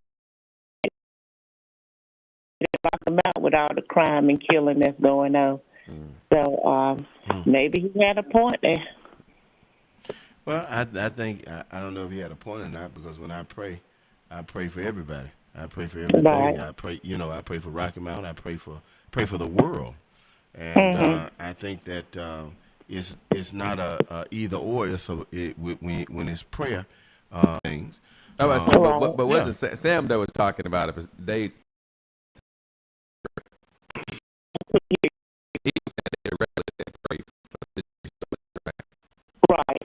Talk about with all the crime and killing that's going on. So maybe he had a point there. Well, I think, I don't know if he had a point or not, because when I pray for everybody. I pray for everything. Right. I pray for Rocky Mountain. I pray for the world. And I think that it's not a either or. It's when it's prayer things. But wasn't Sam that was talking about it? They right.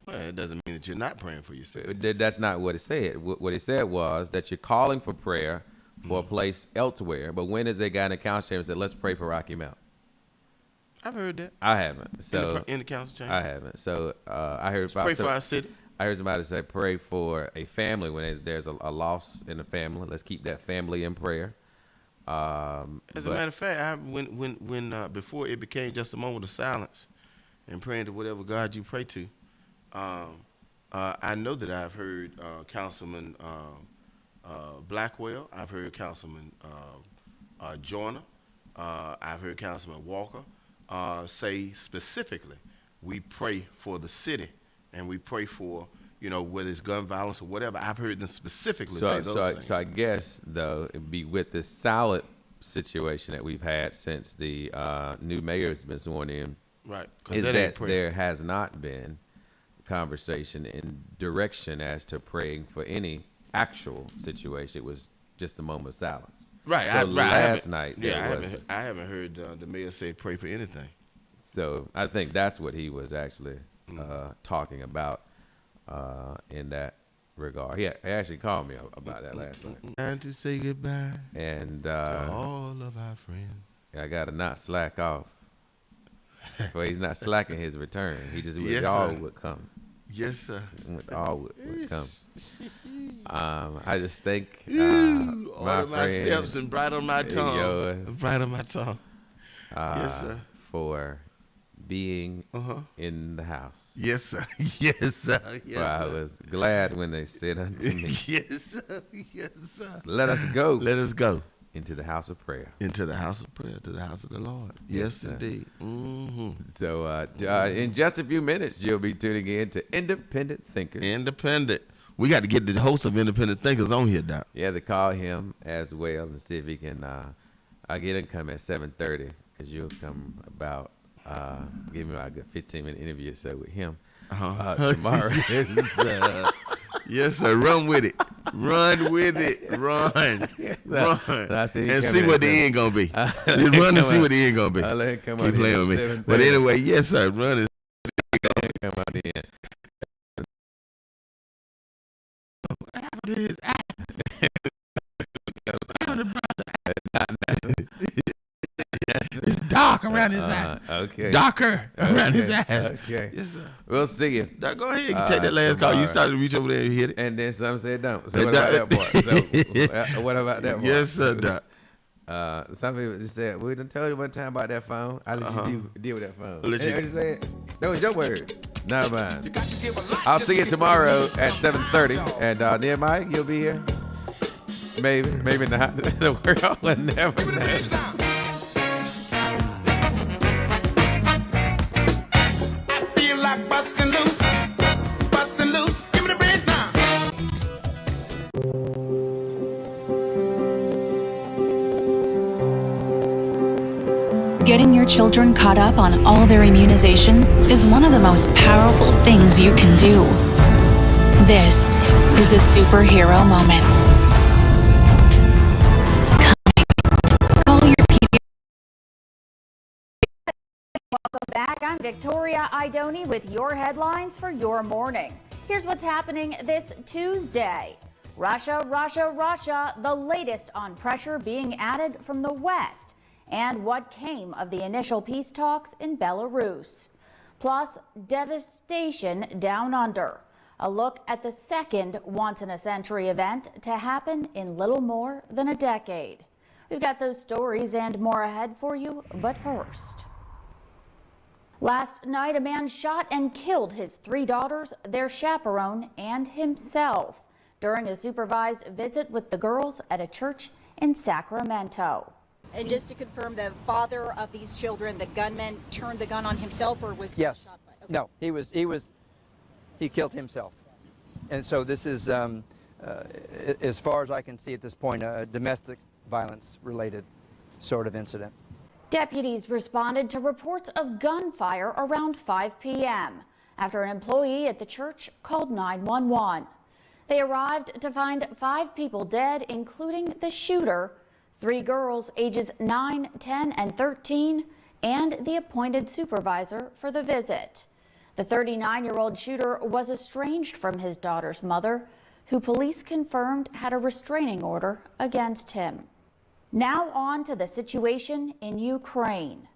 Well, it doesn't mean that you're not praying for yourself. That's not what it said. What it said was that you're calling for prayer for a place elsewhere. But when has they gotten a council chamber and said, let's pray for Rocky Mountain? I've heard that. I haven't. So in the council chamber? I haven't. So I heard about pray for our city. I heard somebody say pray for a family when there's a loss in the family. Let's keep that family in prayer. As a matter of fact, when before it became just a moment of silence and praying to whatever God you pray to, I know that I've heard Councilman Blackwell. I've heard Councilman Joyner. I've heard Councilman Walker say specifically, we pray for the city and we pray for, whether it's gun violence or whatever. I've heard them specifically say those things. So I guess, though, it'd be with this solid situation that we've had since the new mayor has been sworn in, right? Is that there has not been conversation in direction as to praying for any actual situation. It was just a moment of silence. Right. So last night, I haven't heard the mayor say pray for anything. So I think that's what he was actually talking about in that regard. He actually called me about that last night. And to say goodbye and to all of our friends. I got to not slack off. Well, he's not slacking his return. He just yes, all would come. Yes, sir. All would come. I just think all of my steps and bright on my tongue. Bright on my tongue. Yes, sir. For being in the house. Yes, sir. Yes, sir. Yes, I was glad when they said unto me, yes, sir. Yes, sir. Let us go. Let us go. Into the house of prayer. Into the house of prayer, to the house of the Lord. Yes, indeed. Mm-hmm. So in just a few minutes, you'll be tuning in to Independent Thinkers. Independent. We got to get the host of Independent Thinkers on here, Doc. Yeah, to call him as well and see if he can. I'll get him come at 7:30 because you'll come about. Give me a good 15-minute interview or so with him tomorrow. Yes, sir. Run with it. Run with it. Run. Run. And see what the end going to be. Just run and see what the end going to be. I'll let him come Keep playing with me. But anyway, yes, sir. Run and come on in. It's dark around his eye. Okay. Darker around his eyes. Okay. Yes, sir. We'll see you. Doc, go ahead. You can take that last call. You started to reach over there and hit it. And then some said don't. So what about that part? So what about that part? Yes, sir, Doc. Some people just said, we done told you one time about that phone. I let you deal with that phone. Let you- What you said? That was your words. Not mine. I'll see you tomorrow at 7:30. And Nehemiah, you'll be here? Maybe, maybe not. The world will never know. Bustin' loose, give me the bread now. Getting your children caught up on all their immunizations is one of the most powerful things you can do. This is a superhero moment. Call your pediatrician. Welcome back. I'm Victoria Idoni with your headlines for your morning. Here's what's happening this Tuesday. Russia, the latest on pressure being added from the West, and what came of the initial peace talks in Belarus. Plus, devastation down under. A look at the second once-in-a-century event to happen in little more than a decade. We've got those stories and more ahead for you, but first. Last night, a man shot and killed his 3 daughters, their chaperone, and himself during a supervised visit with the girls at a church in Sacramento. And just to confirm, the father of these children, the gunman, turned the gun on himself, or was he shot by? Okay. No, he killed himself. And so this is, as far as I can see at this point, a domestic violence related sort of incident. Deputies responded to reports of gunfire around 5 p.m. after an employee at the church called 911. They arrived to find 5 people dead, including the shooter, 3 girls ages 9, 10, and 13, and the appointed supervisor for the visit. The 39-year-old shooter was estranged from his daughter's mother, who police confirmed had a restraining order against him. Now on to the situation in Ukraine.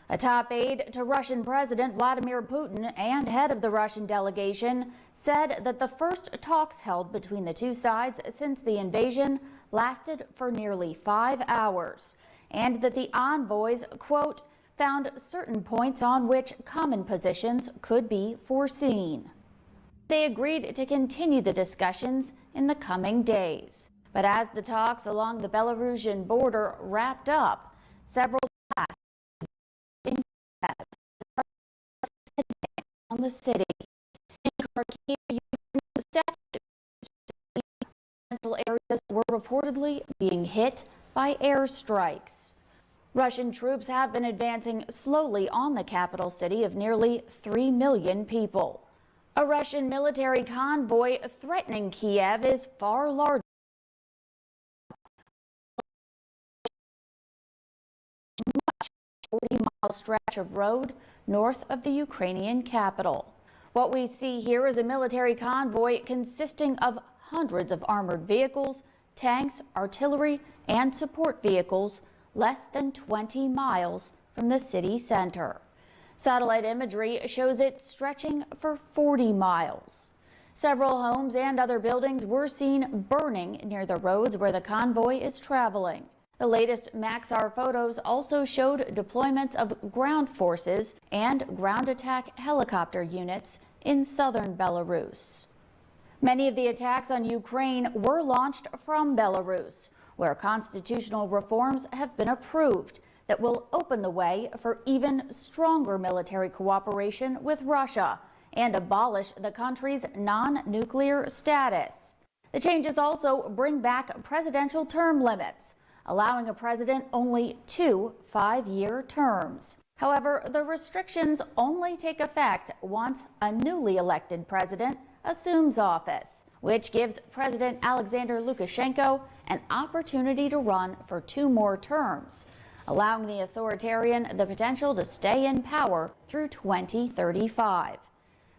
A top aide to Russian President Vladimir Putin and head of the Russian delegation said that the first talks held between the two sides since the invasion lasted for nearly 5 hours, and that the envoys, quote, found certain points on which common positions could be foreseen. They agreed to continue the discussions in the coming days. But as the talks along the Belarusian border wrapped up, several on the city. In Kharkiv, areas were reportedly being hit by airstrikes. Russian troops have been advancing slowly on the capital city of nearly 3 million people. A Russian military convoy threatening Kiev is far larger. 40-mile stretch of road north of the Ukrainian capital. What we see here is a military convoy consisting of hundreds of armored vehicles, tanks, artillery, and support vehicles less than 20 miles from the city center. Satellite imagery shows it stretching for 40 miles. Several homes and other buildings were seen burning near the roads where the convoy is traveling. The latest Maxar photos also showed deployments of ground forces and ground attack helicopter units in southern Belarus. Many of the attacks on Ukraine were launched from Belarus, where constitutional reforms have been approved that will open the way for even stronger military cooperation with Russia and abolish the country's non-nuclear status. The changes also bring back presidential term limits, allowing a president only 2 5-year terms. However, the restrictions only take effect once a newly elected president assumes office, which gives President Alexander Lukashenko an opportunity to run for 2 more terms, allowing the authoritarian the potential to stay in power through 2035.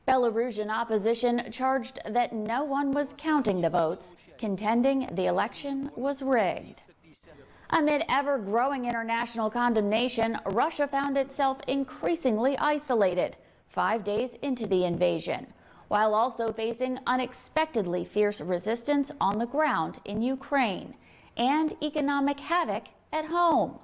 Belarusian opposition charged that no one was counting the votes, contending the election was rigged. Amid ever-growing international condemnation, Russia found itself increasingly isolated 5 days into the invasion, while also facing unexpectedly fierce resistance on the ground in Ukraine and economic havoc at home.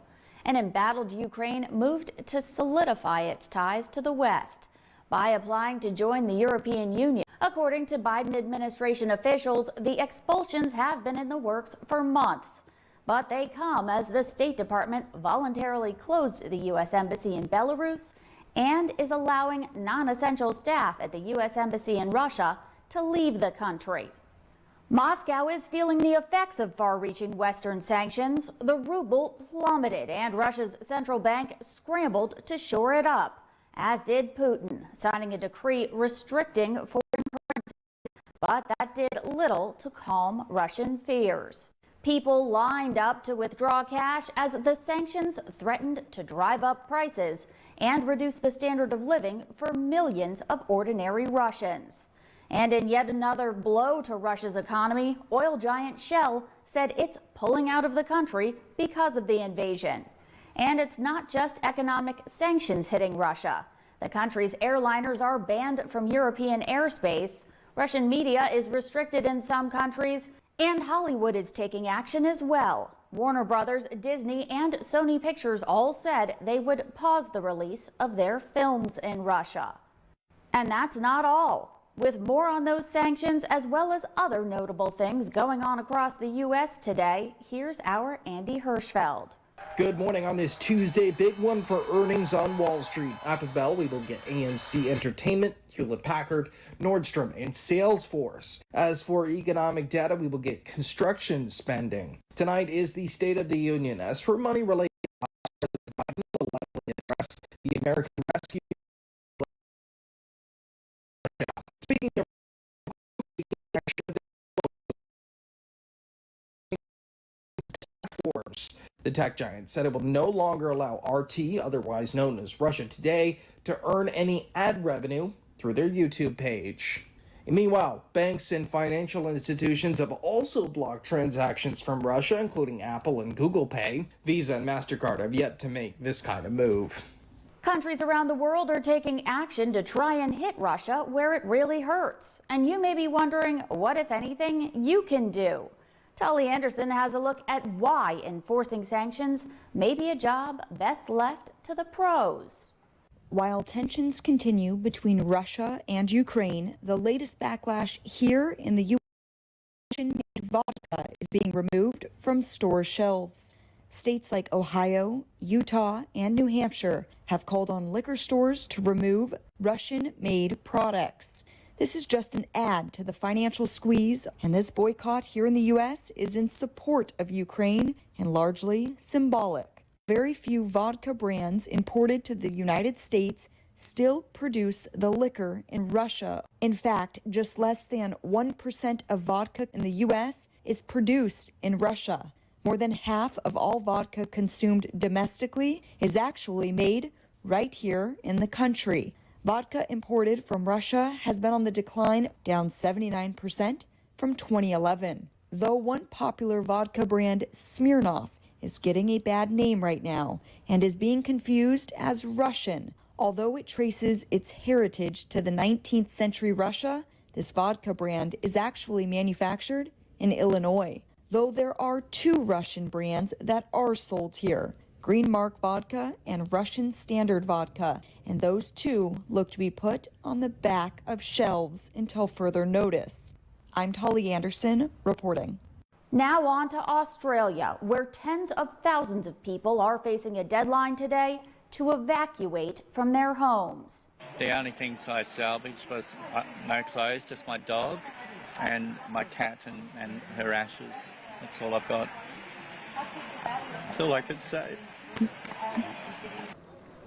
An embattled Ukraine moved to solidify its ties to the West by applying to join the European Union. According to Biden administration officials, the expulsions have been in the works for months, but they come as the State Department voluntarily closed the U.S. Embassy in Belarus and is allowing non-essential staff at the U.S. Embassy in Russia to leave the country. Moscow is feeling the effects of far-reaching Western sanctions. The ruble plummeted and Russia's central bank scrambled to shore it up, as did Putin, signing a decree restricting foreign currency. But that did little to calm Russian fears. People lined up to withdraw cash as the sanctions threatened to drive up prices and reduce the standard of living for millions of ordinary Russians. And in yet another blow to Russia's economy, oil giant Shell said it's pulling out of the country because of the invasion. And it's not just economic sanctions hitting Russia. The country's airliners are banned from European airspace. Russian media is restricted in some countries, and Hollywood is taking action as well. Warner Brothers, Disney, and Sony Pictures all said they would pause the release of their films in Russia. And that's not all. With more on those sanctions as well as other notable things going on across the U.S. today, here's our Andy Hirschfeld. Good morning on this Tuesday. Big one for earnings on Wall Street. After the bell, we will get AMC Entertainment, Hewlett-Packard, Nordstrom, and Salesforce. As for economic data, we will get construction spending. Tonight is the State of the Union. As for money-related, Biden will likely address the American Rescue. Speaking of platforms, the tech giant said it will no longer allow RT, otherwise known as Russia Today, to earn any ad revenue through their YouTube page. And meanwhile, banks and financial institutions have also blocked transactions from Russia, including Apple and Google Pay. Visa and MasterCard have yet to make this kind of move. Countries around the world are taking action to try and hit Russia where it really hurts. And you may be wondering what, if anything, you can do. Tully Anderson has a look at why enforcing sanctions may be a job best left to the pros. While tensions continue between Russia and Ukraine, the latest backlash here in the U.S. Russian-made vodka is being removed from store shelves. States like Ohio, Utah, and New Hampshire have called on liquor stores to remove Russian-made products. This is just an add to the financial squeeze, and this boycott here in the U.S. is in support of Ukraine and largely symbolic. Very few vodka brands imported to the United States still produce the liquor in Russia. In fact, just less than 1% of vodka in the U.S. is produced in Russia. More than half of all vodka consumed domestically is actually made right here in the country. Vodka imported from Russia has been on the decline, down 79% from 2011. Though one popular vodka brand, Smirnoff, is getting a bad name right now and is being confused as Russian. Although it traces its heritage to the 19th century Russia, this vodka brand is actually manufactured in Illinois. Though there are two Russian brands that are sold here, Green Mark Vodka and Russian Standard Vodka, and those two look to be put on the back of shelves until further notice. I'm Tully Anderson reporting. Now on to Australia, where tens of thousands of people are facing a deadline today to evacuate from their homes. The only things I salvaged was no clothes, just my dog and my cat and her ashes. That's all I've got. That's all I could save.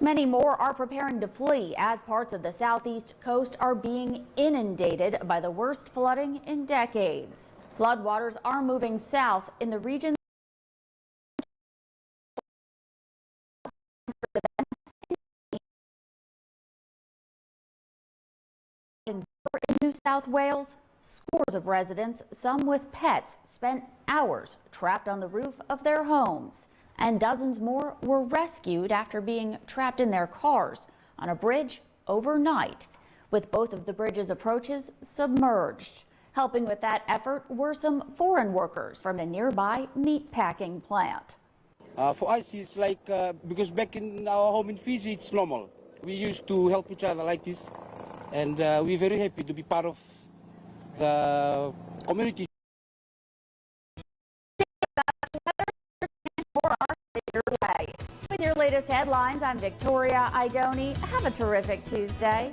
Many more are preparing to flee as parts of the southeast coast are being inundated by the worst flooding in decades. Floodwaters are moving south in the region. In New South Wales, scores of residents, some with pets, spent hours trapped on the roof of their homes, and dozens more were rescued after being trapped in their cars on a bridge overnight, with both of the bridge's approaches submerged. Helping with that effort were some foreign workers from a nearby meatpacking plant. For us, it's like because back in our home in Fiji, it's normal. We used to help each other like this, and we're very happy to be part of the community. With your latest headlines, I'm Victoria Idoni. Have a terrific Tuesday.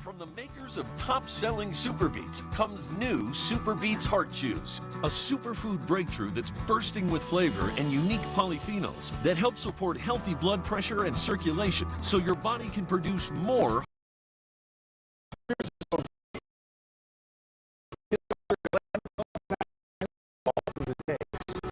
From the makers of top-selling Super Beets comes new Super Beets Heart Chews, a superfood breakthrough that's bursting with flavor and unique polyphenols that help support healthy blood pressure and circulation so your body can produce more.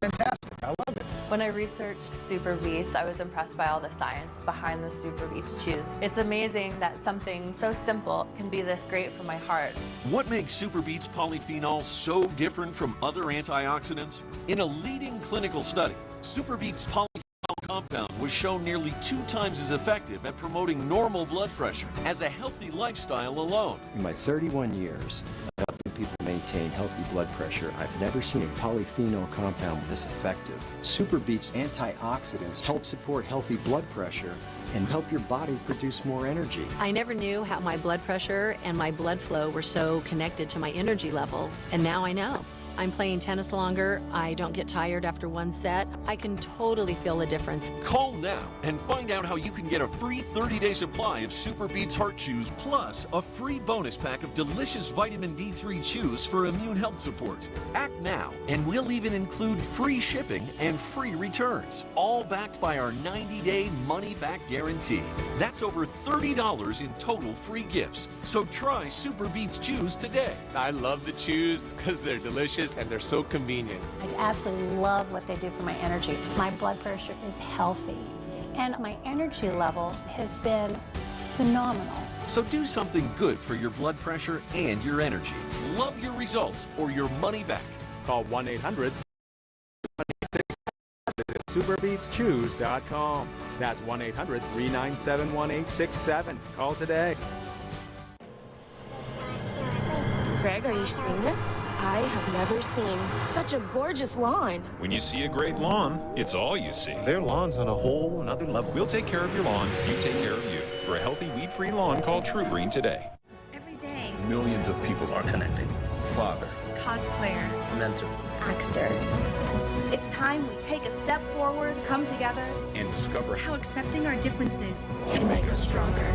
Fantastic. I love it. When I researched Super Beets, I was impressed by all the science behind the Super Beets Chews. It's amazing that something so simple can be this great for my heart. What makes Super Beets polyphenols so different from other antioxidants? In a leading clinical study, Super Beets polyphenol compound was shown nearly 2 times as effective at promoting normal blood pressure as a healthy lifestyle alone. In my 31 years of helping people maintain healthy blood pressure, I've never seen a polyphenol compound this effective. Super Beets antioxidants help support healthy blood pressure and help your body produce more energy. I never knew how my blood pressure and my blood flow were so connected to my energy level, and now I know. I'm playing tennis longer. I don't get tired after one set. I can totally feel the difference. Call now and find out how you can get a free 30-day supply of Super Beets Heart Chews plus a free bonus pack of delicious vitamin D3 chews for immune health support. Act now and we'll even include free shipping and free returns, all backed by our 90-day money-back guarantee. That's over $30 in total free gifts. So try Super Beets Chews today. I love the chews because they're delicious and they're so convenient. I absolutely love what they do for my energy. My blood pressure is healthy, and my energy level has been phenomenal. So do something good for your blood pressure and your energy. Love your results or your money back. Call 1-800. Visit superbeetschews.com. That's 1-800-397-1867. Call today. Greg, are you seeing this? I have never seen such a gorgeous lawn. When you see a great lawn, it's all you see. Their lawn's on a whole nother level. We'll take care of your lawn, you take care of you. For a healthy weed-free lawn, call True Green today. Every day. Millions of people are connecting. Father. Cosplayer. Mentor. Actor. It's time we take a step forward, come together, and discover how accepting our differences can make us stronger.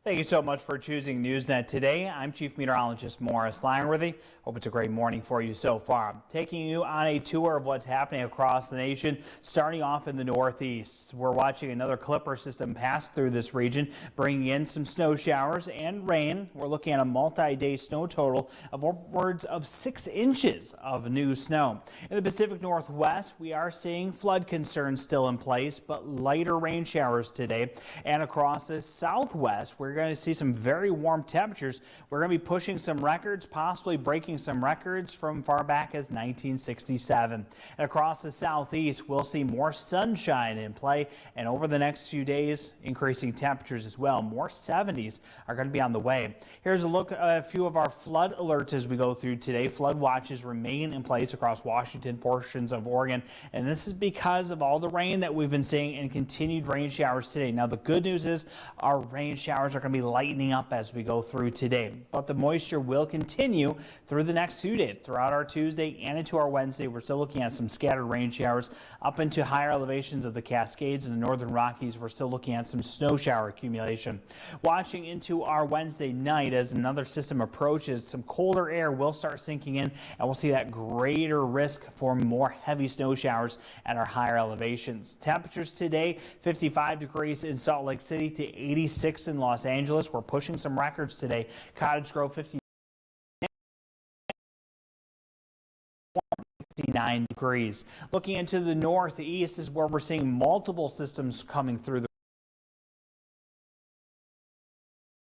Thank you so much for choosing Newsnet today. I'm Chief Meteorologist Morris Langworthy. Hope it's a great morning for you so far. Taking you on a tour of what's happening across the nation, starting off in the Northeast. We're watching another Clipper system pass through this region, bringing in some snow showers and rain. We're looking at a multi-day snow total of upwards of 6 inches of new snow. In the Pacific Northwest, we are seeing flood concerns still in place, but lighter rain showers today. And across the Southwest, we're going to see some very warm temperatures. We're going to be pushing some records, possibly breaking some records from far back as 1967. And across the Southeast, we'll see more sunshine in play, and over the next few days, increasing temperatures as well. More 70s are going to be on the way. Here's a look at a few of our flood alerts as we go through today. Flood watches remain in place across Washington, portions of Oregon, and this is because of all the rain that we've been seeing and continued rain showers today. Now, the good news is our rain showers are going to be lightening up as we go through today, but the moisture will continue through the next few days. Throughout our Tuesday and into our Wednesday, we're still looking at some scattered rain showers up into higher elevations of the Cascades and the Northern Rockies. We're still looking at some snow shower accumulation. Watching into our Wednesday night as another system approaches, some colder air will start sinking in, and we'll see that greater risk for more heavy snow showers at our higher elevations. Temperatures today, 55 degrees in Salt Lake City to 86 in Los Angeles. We're pushing some records today. Cottage Grove 59 degrees. Looking into the northeast is where we're seeing multiple systems coming through the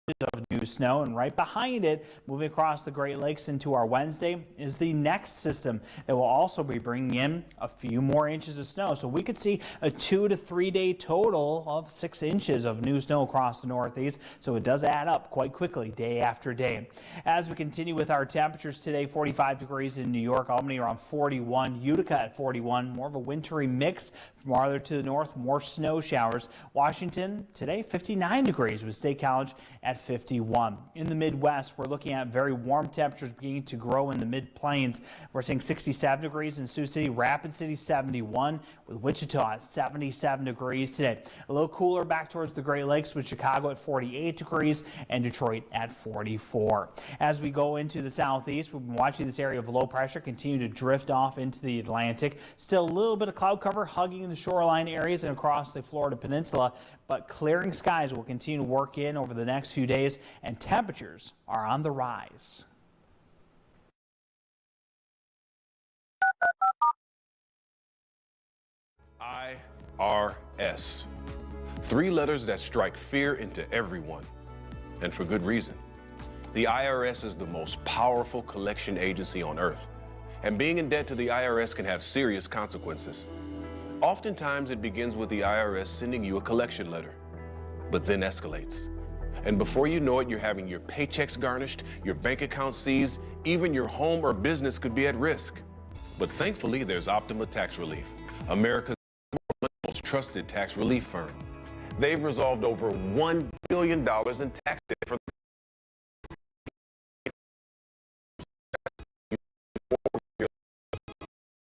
of new snow, and right behind it, moving across the Great Lakes into our Wednesday, is the next system that will also be bringing in a few more inches of snow. So we could see a 2 to 3 day total of 6 inches of new snow across the Northeast. So it does add up quite quickly day after day. As we continue with our temperatures today, 45 degrees in New York, Albany around 41, Utica at 41, more of a wintry mix. Farther to the north, more snow showers. Washington today, 59 degrees with State College at 51. In the Midwest, we're looking at very warm temperatures beginning to grow in the mid-plains. We're seeing 67 degrees in Sioux City, Rapid City 71, with Wichita at 77 degrees today. A little cooler back towards the Great Lakes with Chicago at 48 degrees and Detroit at 44. As we go into the southeast, we've been watching this area of low pressure continue to drift off into the Atlantic. Still a little bit of cloud cover hugging the shoreline areas and across the Florida Peninsula, but clearing skies will continue to work in over the next few days, and temperatures are on the rise. IRS. 3 letters that strike fear into everyone, and for good reason. The IRS is the most powerful collection agency on earth, and being in debt to the IRS can have serious consequences. Oftentimes it begins with the IRS sending you a collection letter, but then escalates. And before you know it, you're having your paychecks garnished, your bank account seized, even your home or business could be at risk. But thankfully, there's Optima Tax Relief, America's most trusted tax relief firm. They've resolved over $1 billion in tax debt for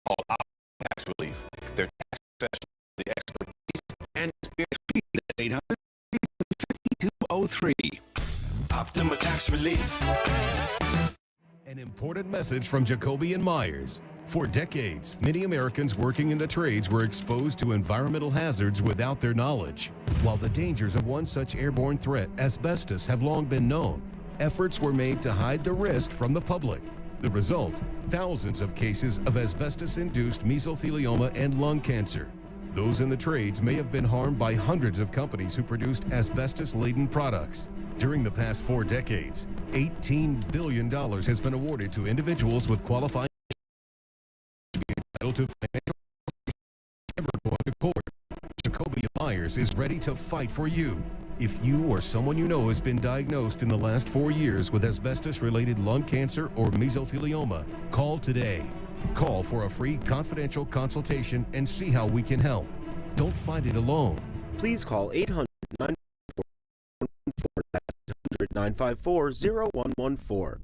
called Optima Tax Relief. Their tax professionals, the expertise and experience. 800-5203. Optima Tax Relief. An important message from Jacoby and Myers. For decades, many Americans working in the trades were exposed to environmental hazards without their knowledge. While the dangers of one such airborne threat, asbestos, have long been known, efforts were made to hide the risk from the public. The result, thousands of cases of asbestos-induced mesothelioma and lung cancer. Those in the trades may have been harmed by hundreds of companies who produced asbestos-laden products. During the past 4 decades, $18 billion has been awarded to individuals with qualifying to be entitled to financial never going to court. Jacoby and Myers is ready to fight for you. If you or someone you know has been diagnosed in the last 4 years with asbestos-related lung cancer or mesothelioma, call today. Call for a free confidential consultation and see how we can help. Don't fight it alone. Please call 800-954-0114.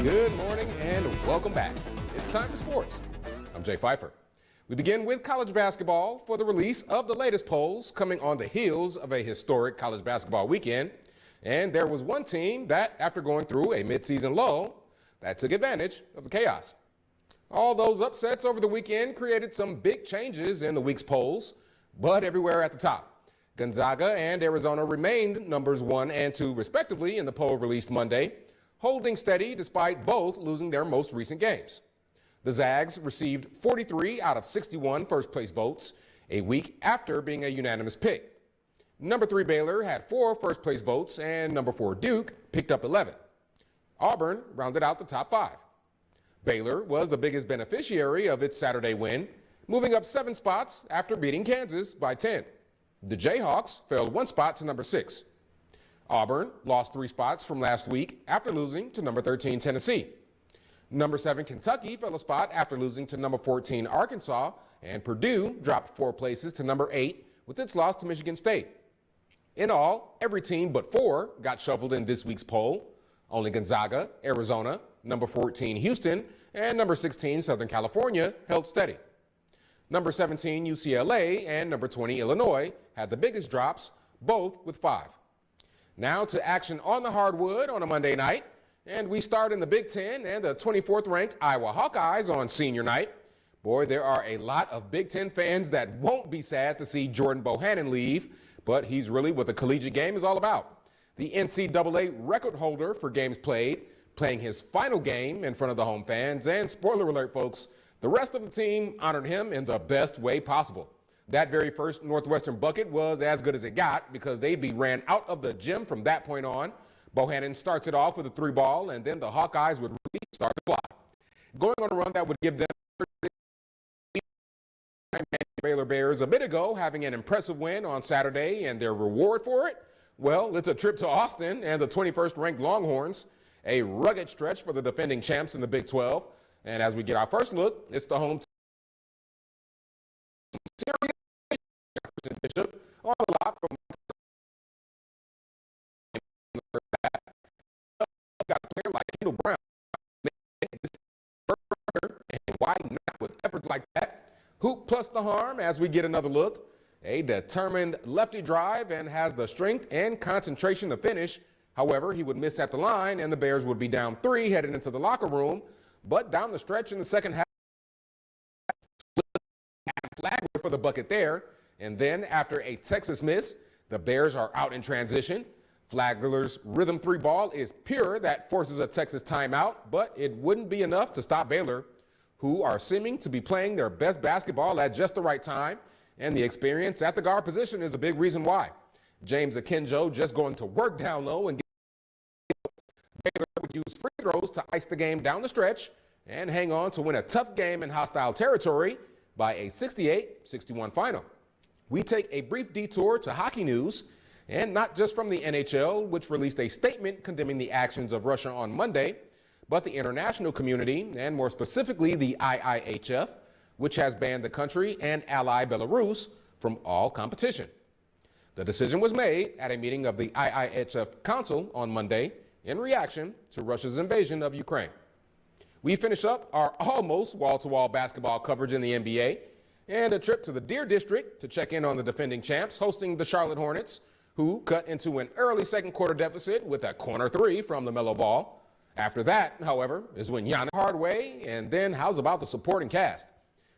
Good morning and welcome back. It's time for sports. I'm Jay Pfeiffer. We begin with college basketball for the release of the latest polls coming on the heels of a historic college basketball weekend. And there was one team that, after going through a midseason lull, that took advantage of the chaos. All those upsets over the weekend created some big changes in the week's polls, but everywhere at the top. Gonzaga and Arizona remained numbers 1 and 2 respectively in the poll released Monday, holding steady despite both losing their most recent games. The Zags received 43 out of 61 first-place votes, a week after being a unanimous pick. Number 3 Baylor had 4 first-place votes, and number 4 Duke picked up 11. Auburn rounded out the top 5. Baylor was the biggest beneficiary of its Saturday win, moving up 7 spots after beating Kansas by 10. The Jayhawks fell 1 spot to number 6. Auburn lost 3 spots from last week after losing to number 13 Tennessee. Number 7 Kentucky fell a spot after losing to number 14 Arkansas, and Purdue dropped 4 places to number 8 with its loss to Michigan State. In all, every team but 4 got shuffled in this week's poll. Only Gonzaga, Arizona, number 14 Houston, and number 16 Southern California held steady. Number 17 UCLA and number 20 Illinois had the biggest drops, both with 5. Now to action on the hardwood on a Monday night, and we start in the Big Ten and the 24th ranked Iowa Hawkeyes on senior night. Boy, there are a lot of Big Ten fans that won't be sad to see Jordan Bohannon leave, but he's really what the collegiate game is all about. The NCAA record holder for games played, playing his final game in front of the home fans, and spoiler alert, folks, the rest of the team honored him in the best way possible. That very first Northwestern bucket was as good as it got because they'd be ran out of the gym from that point on. Bohannon starts it off with a 3-ball, and then the Hawkeyes would really start to fly. Going on a run that would give them Baylor Bears a bit ago, having an impressive win on Saturday, and their reward for it? Well, it's a trip to Austin and the 21st ranked Longhorns, a rugged stretch for the defending champs in the Big 12. And as we get our first look, it's the home Bishop on the lot from got a player like Kendall Brown, and why not with efforts like that? Hoop plus the harm as we get another look. A determined lefty drive and has the strength and concentration to finish. However, he would miss at the line and the Bears would be down 3 heading into the locker room. But down the stretch in the second half, Flagler for the bucket there. And then after a Texas miss, the Bears are out in transition. Flagler's rhythm 3-ball is pure. That forces a Texas timeout, but it wouldn't be enough to stop Baylor, who are seeming to be playing their best basketball at just the right time. And the experience at the guard position is a big reason why. James Akinjo just going to work down low and Baylor would use free throws to ice the game down the stretch and hang on to win a tough game in hostile territory by a 68-61 final. We take a brief detour to hockey news, and not just from the NHL, which released a statement condemning the actions of Russia on Monday, but the international community, and more specifically the IIHF, which has banned the country and ally Belarus from all competition. The decision was made at a meeting of the IIHF Council on Monday in reaction to Russia's invasion of Ukraine. We finish up our almost wall-to-wall basketball coverage in the NBA and a trip to the Deer District to check in on the defending champs hosting the Charlotte Hornets, who cut into an early second quarter deficit with a corner 3 from LaMelo Ball. After that, however, is when Giannis Hardaway, and then how's about the supporting cast?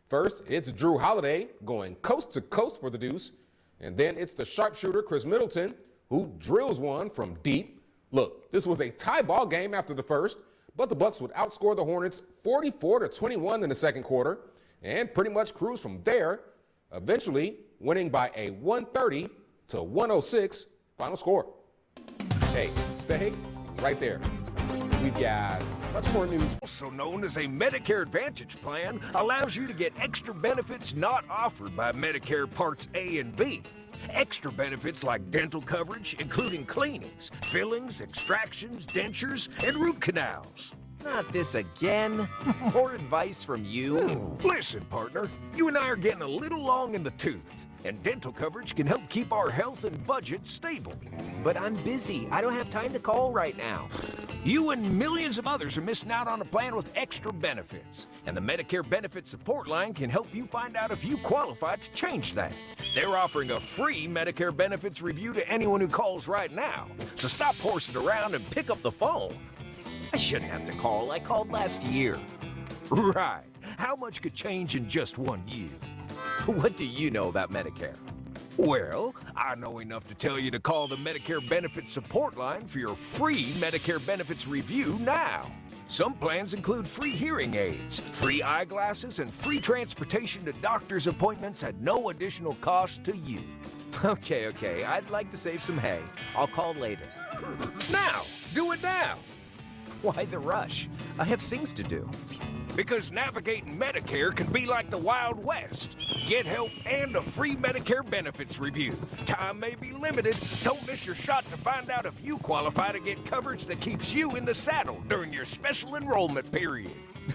First, it's Drew Holiday going coast to coast for the deuce, and then it's the sharpshooter Chris Middleton who drills one from deep. Look, this was a tie ball game after the first, but the Bucks would outscore the Hornets 44-21 in the second quarter and pretty much cruise from there, eventually winning by a 130-106 final score. Hey, stay right there. We've got much more news. Also known as a Medicare Advantage plan, allows you to get extra benefits not offered by Medicare Parts A and B. Extra benefits like dental coverage, including cleanings, fillings, extractions, dentures, and root canals. Not this again. More advice from you? Listen, partner, you and I are getting a little long in the tooth, and dental coverage can help keep our health and budget stable. But I'm busy. I don't have time to call right now. You and millions of others are missing out on a plan with extra benefits, and the Medicare Benefit Support Line can help you find out if you qualify to change that. They're offering a free Medicare benefits review to anyone who calls right now, so stop horsing around and pick up the phone. I shouldn't have to call. I called last year. Right. How much could change in just 1 year? What do you know about Medicare? Well, I know enough to tell you to call the Medicare Benefit Support Line for your free Medicare benefits review now. Some plans include free hearing aids, free eyeglasses, and free transportation to doctor's appointments at no additional cost to you. Okay. I'd like to save some hay. I'll call later. Now! Do it now! Why the rush? I have things to do. Because navigating Medicare can be like the Wild West. Get help and a free Medicare benefits review. Time may be limited. Don't miss your shot to find out if you qualify to get coverage that keeps you in the saddle during your special enrollment period.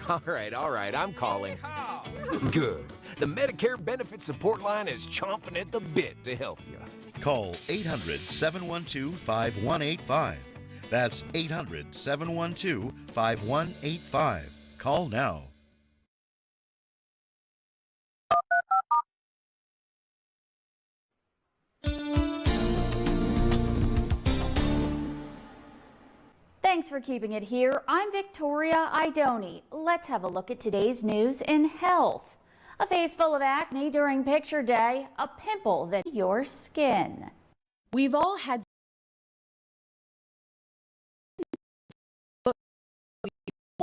All right. I'm calling. Good. The Medicare Benefit Support Line is chomping at the bit to help you. Call 800-712-5185. That's 800-712-5185. Call now. Thanks for keeping it here. I'm Victoria Idoni. Let's have a look at today's news in health. A face full of acne during picture day, a pimple that your skin. We've all had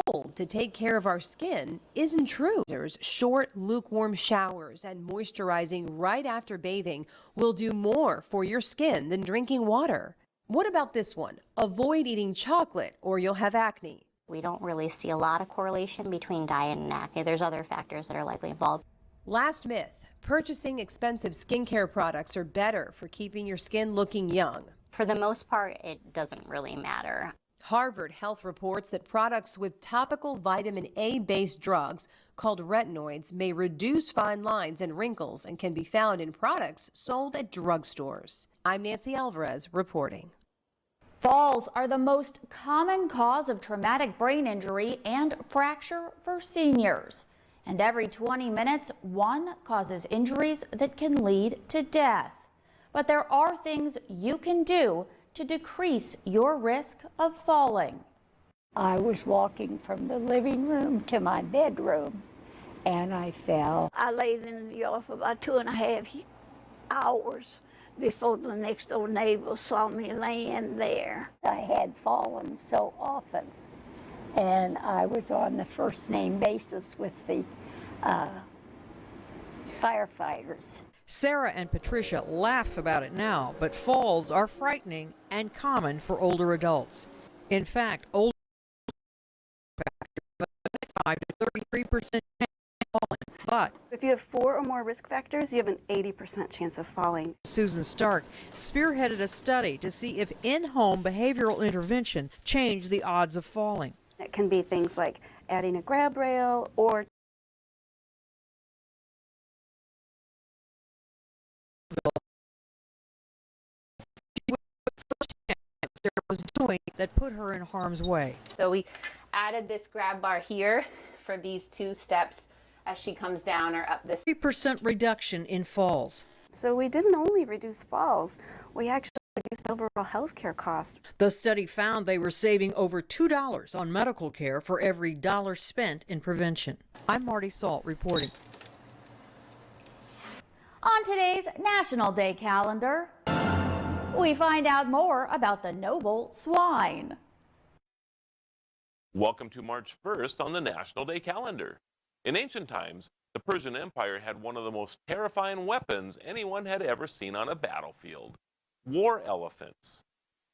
told to take care of our skin isn't true. Short, lukewarm showers and moisturizing right after bathing will do more for your skin than drinking water. What about this one? Avoid eating chocolate or you'll have acne. We don't really see a lot of correlation between diet and acne. There's other factors that are likely involved. Last myth, purchasing expensive skincare products are better for keeping your skin looking young. For the most part, it doesn't really matter. Harvard Health reports that products with topical vitamin A-based drugs called retinoids may reduce fine lines and wrinkles and can be found in products sold at drugstores. I'm Nancy Alvarez reporting. Falls are the most common cause of traumatic brain injury and fracture for seniors. And every 20 minutes, one causes injuries that can lead to death. But there are things you can do to decrease your risk of falling. I was walking from the living room to my bedroom and I fell. I laid in the yard for about 2.5 hours before the next door neighbor saw me laying there. I had fallen so often and I was on the first name basis with the firefighters. Sarah and Patricia laugh about it now, but falls are frightening and common for older adults. In fact, older 5 to 33% chance of falling. But if you have 4 or more risk factors, you have an 80% chance of falling. Susan Stark spearheaded a study to see if in-home behavioral intervention changed the odds of falling. It can be things like adding a grab rail or was doing that put her in harm's way. So we added this grab bar here for these 2 steps as she comes down or up this. 3% reduction in falls. So we didn't only reduce falls, we actually reduced overall healthcare cost. The study found they were saving over $2 on medical care for every dollar spent in prevention. I'm Marty Salt reporting. On today's National Day calendar, we find out more about the noble swine. Welcome to March 1st on the National Day calendar. In ancient times, the Persian Empire had one of the most terrifying weapons anyone had ever seen on a battlefield: war elephants.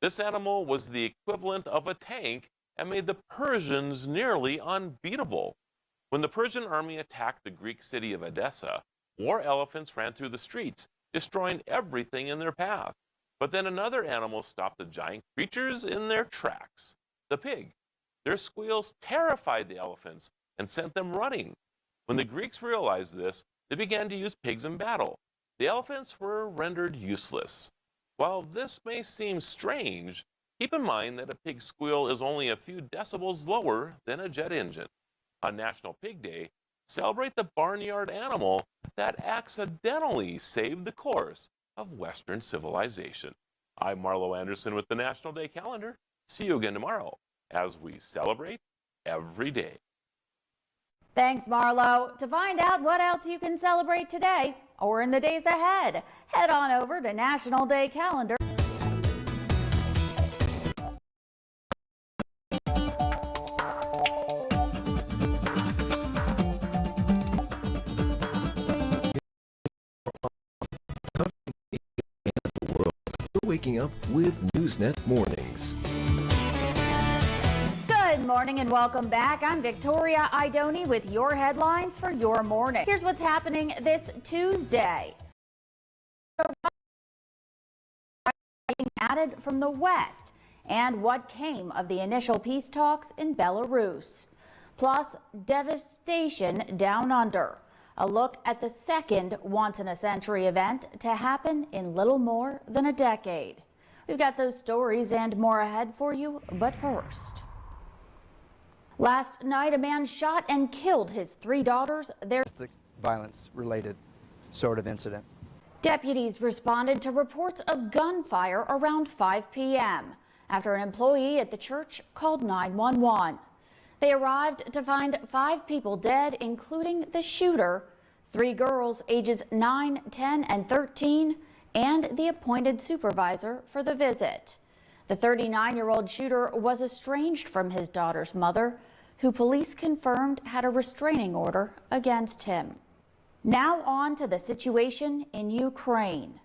This animal was the equivalent of a tank and made the Persians nearly unbeatable. When the Persian army attacked the Greek city of Edessa, war elephants ran through the streets, destroying everything in their path. But then another animal stopped the giant creatures in their tracks: the pig. Their squeals terrified the elephants and sent them running. When the Greeks realized this, they began to use pigs in battle. The elephants were rendered useless. While this may seem strange, keep in mind that a pig's squeal is only a few decibels lower than a jet engine. On National Pig Day, celebrate the barnyard animal that accidentally saved the course of Western civilization. I'm Marlo Anderson with the National Day calendar. See you again tomorrow as we celebrate every day. Thanks, Marlo. To find out what else you can celebrate today or in the days ahead, head on over to National Day calendar. Waking up with Newsnet Mornings. Good morning and welcome back. I'm Victoria Idoni with your headlines for your morning. Here's what's happening this Tuesday. Added from the west and what came of the initial peace talks in Belarus. Plus, devastation down under. A look at the second once-in-a-century event to happen in little more than a decade. We've got those stories and more ahead for you, but first. Last night, a man shot and killed his 3 daughters. Violence-related sort of incident. Deputies responded to reports of gunfire around 5 p.m. after an employee at the church called 911. They arrived to find 5 people dead, including the shooter, 3 girls ages 9, 10, and 13, and the appointed supervisor for the visit. The 39-year-old shooter was estranged from his daughter's mother, who police confirmed had a restraining order against him. Now on to the situation in Ukraine.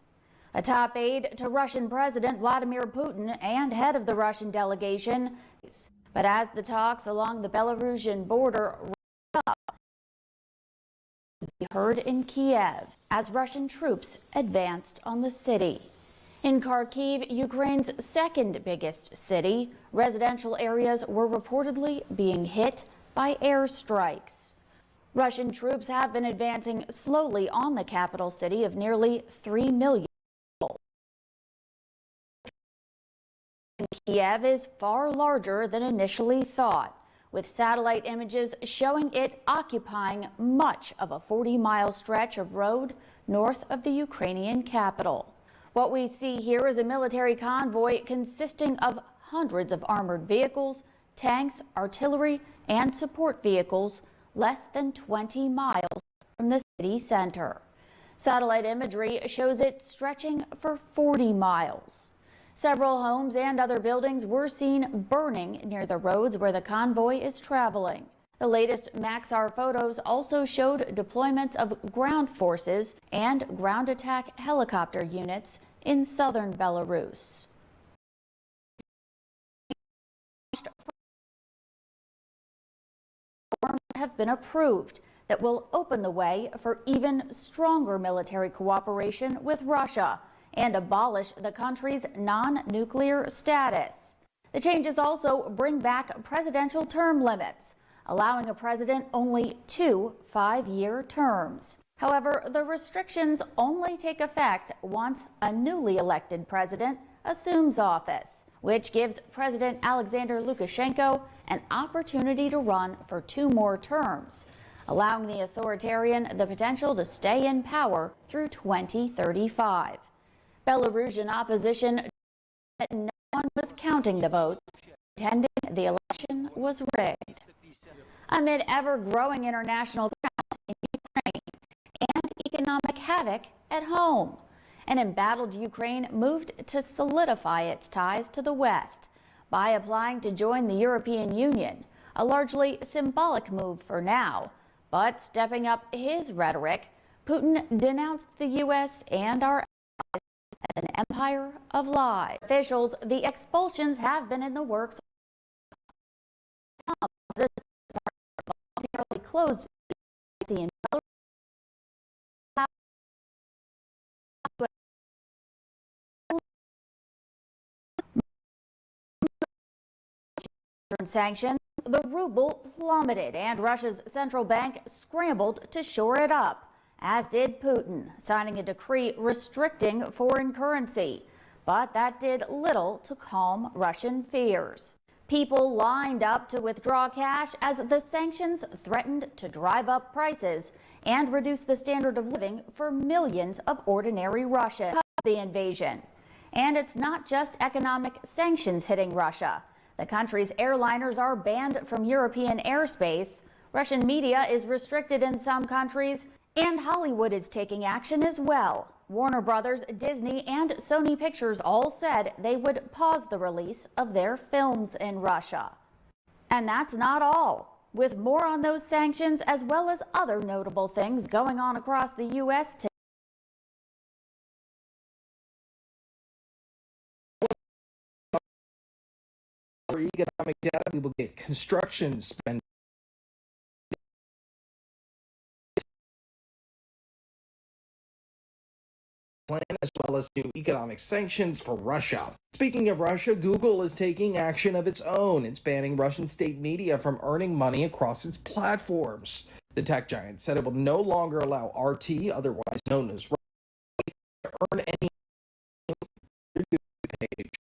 A top aide to Russian President Vladimir Putin and head of the Russian delegation. But as the talks along the Belarusian border wrapped up, they heard in Kiev as Russian troops advanced on the city. In Kharkiv, Ukraine's second biggest city, residential areas were reportedly being hit by airstrikes. Russian troops have been advancing slowly on the capital city of nearly 3 million people. Kiev is far larger than initially thought, with satellite images showing it occupying much of a 40-mile stretch of road north of the Ukrainian capital. What we see here is a military convoy consisting of hundreds of armored vehicles, tanks, artillery, and support vehicles less than 20 miles from the city center. Satellite imagery shows it stretching for 40 miles. Several homes and other buildings were seen burning near the roads where the convoy is traveling. The latest Maxar photos also showed deployments of ground forces and ground attack helicopter units in southern Belarus. Have been approved that will open the way for even stronger military cooperation with Russia and abolish the country's non-nuclear status. The changes also bring back presidential term limits, allowing a president only 2 5-year terms. However, the restrictions only take effect once a newly elected president assumes office, which gives President Alexander Lukashenko an opportunity to run for 2 more terms, allowing the authoritarian the potential to stay in power through 2035. Belarusian opposition that no one was counting the votes, pretending the election was rigged. Amid ever-growing international doubt in Ukraine and economic havoc at home, an embattled Ukraine moved to solidify its ties to the West by applying to join the European Union, a largely symbolic move for now. But stepping up his rhetoric, Putin denounced the U.S. and our allies as an empire of lies. Officials, the expulsions have been in the works. This voluntarily closed in sanctions, the ruble plummeted and Russia's central bank scrambled to shore it up, as did Putin, signing a decree restricting foreign currency. But that did little to calm Russian fears. People lined up to withdraw cash as the sanctions threatened to drive up prices and reduce the standard of living for millions of ordinary Russians. The invasion. And it's not just economic sanctions hitting Russia. The country's airliners are banned from European airspace. Russian media is restricted in some countries, and Hollywood is taking action as well. Warner Brothers, Disney, and Sony Pictures all said they would pause the release of their films in Russia. And that's not all. With more on those sanctions, as well as other notable things going on across the U.S. today. For economic data, we will get construction spending. Plan as well as new economic sanctions for Russia. Speaking of Russia, Google is taking action of its own. It's banning Russian state media from earning money across its platforms. The tech giant said it will no longer allow RT, otherwise known as Russia, to earn any page.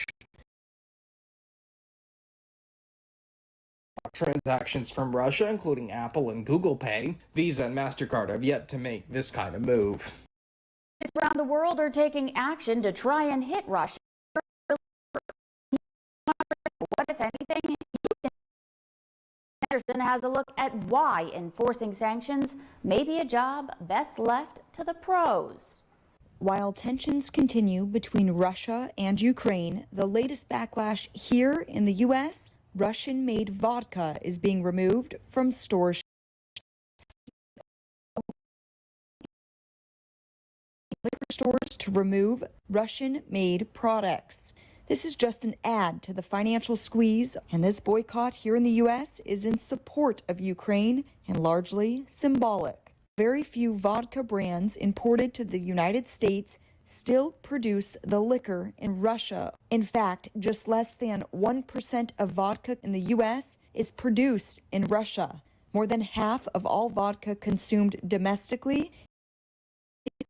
Transactions from Russia, including Apple and Google Pay, Visa and MasterCard have yet to make this kind of move. Around the world are taking action to try and hit Russia. What, if anything? Anderson has a look at why enforcing sanctions may be a job best left to the pros. While tensions continue between Russia and Ukraine, the latest backlash here in the U.S. Russian-made vodka is being removed from store liquor stores to remove Russian-made products. This is just an add to the financial squeeze, and this boycott here in the U.S. is in support of Ukraine and largely symbolic. Very few vodka brands imported to the United States still produce the liquor in Russia. In fact, just less than 1% of vodka in the U.S. is produced in Russia. More than half of all vodka consumed domestically in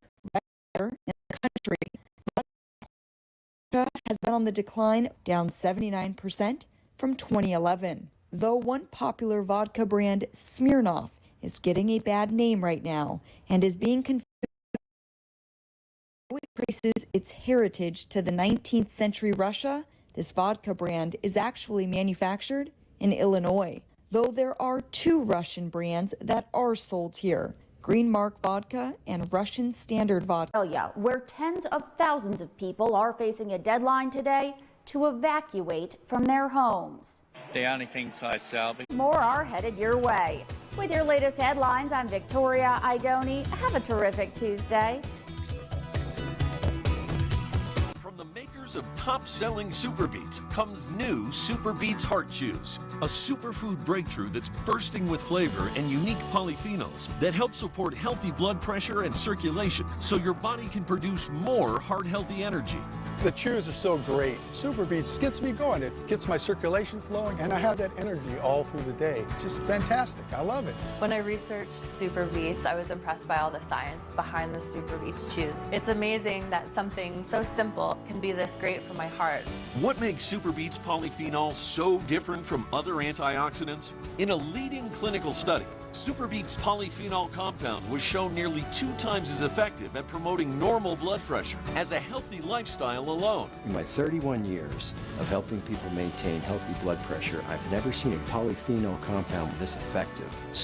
the country. Vodka has been on the decline, down 79% from 2011. Though one popular vodka brand, Smirnoff, is getting a bad name right now and is being confused. It traces its heritage to the 19th century Russia. This vodka brand is actually manufactured in Illinois, though there are two Russian brands that are sold here. Green Mark Vodka and Russian Standard Vodka. Where tens of thousands of people are facing a deadline today to evacuate from their homes. The only things I sell. More are headed your way. With your latest headlines, I'm Victoria Idoni. Have a terrific Tuesday. From the makers of top-selling Super Beets comes new Super Beets Heart Chews, a superfood breakthrough that's bursting with flavor and unique polyphenols that help support healthy blood pressure and circulation so your body can produce more heart-healthy energy. The chews are so great. Super Beets gets me going. It gets my circulation flowing, and I have that energy all through the day. It's just fantastic. I love it. When I researched Super Beets, I was impressed by all the science behind the Super Beets chews. It's amazing that something so simple can be this great for my heart. What makes Super Beets polyphenols so different from other antioxidants? In a leading clinical study, Super Beets polyphenol compound was shown nearly 2 times as effective at promoting normal blood pressure as a healthy lifestyle alone. In my 31 years of helping people maintain healthy blood pressure, I've never seen a polyphenol compound this effective.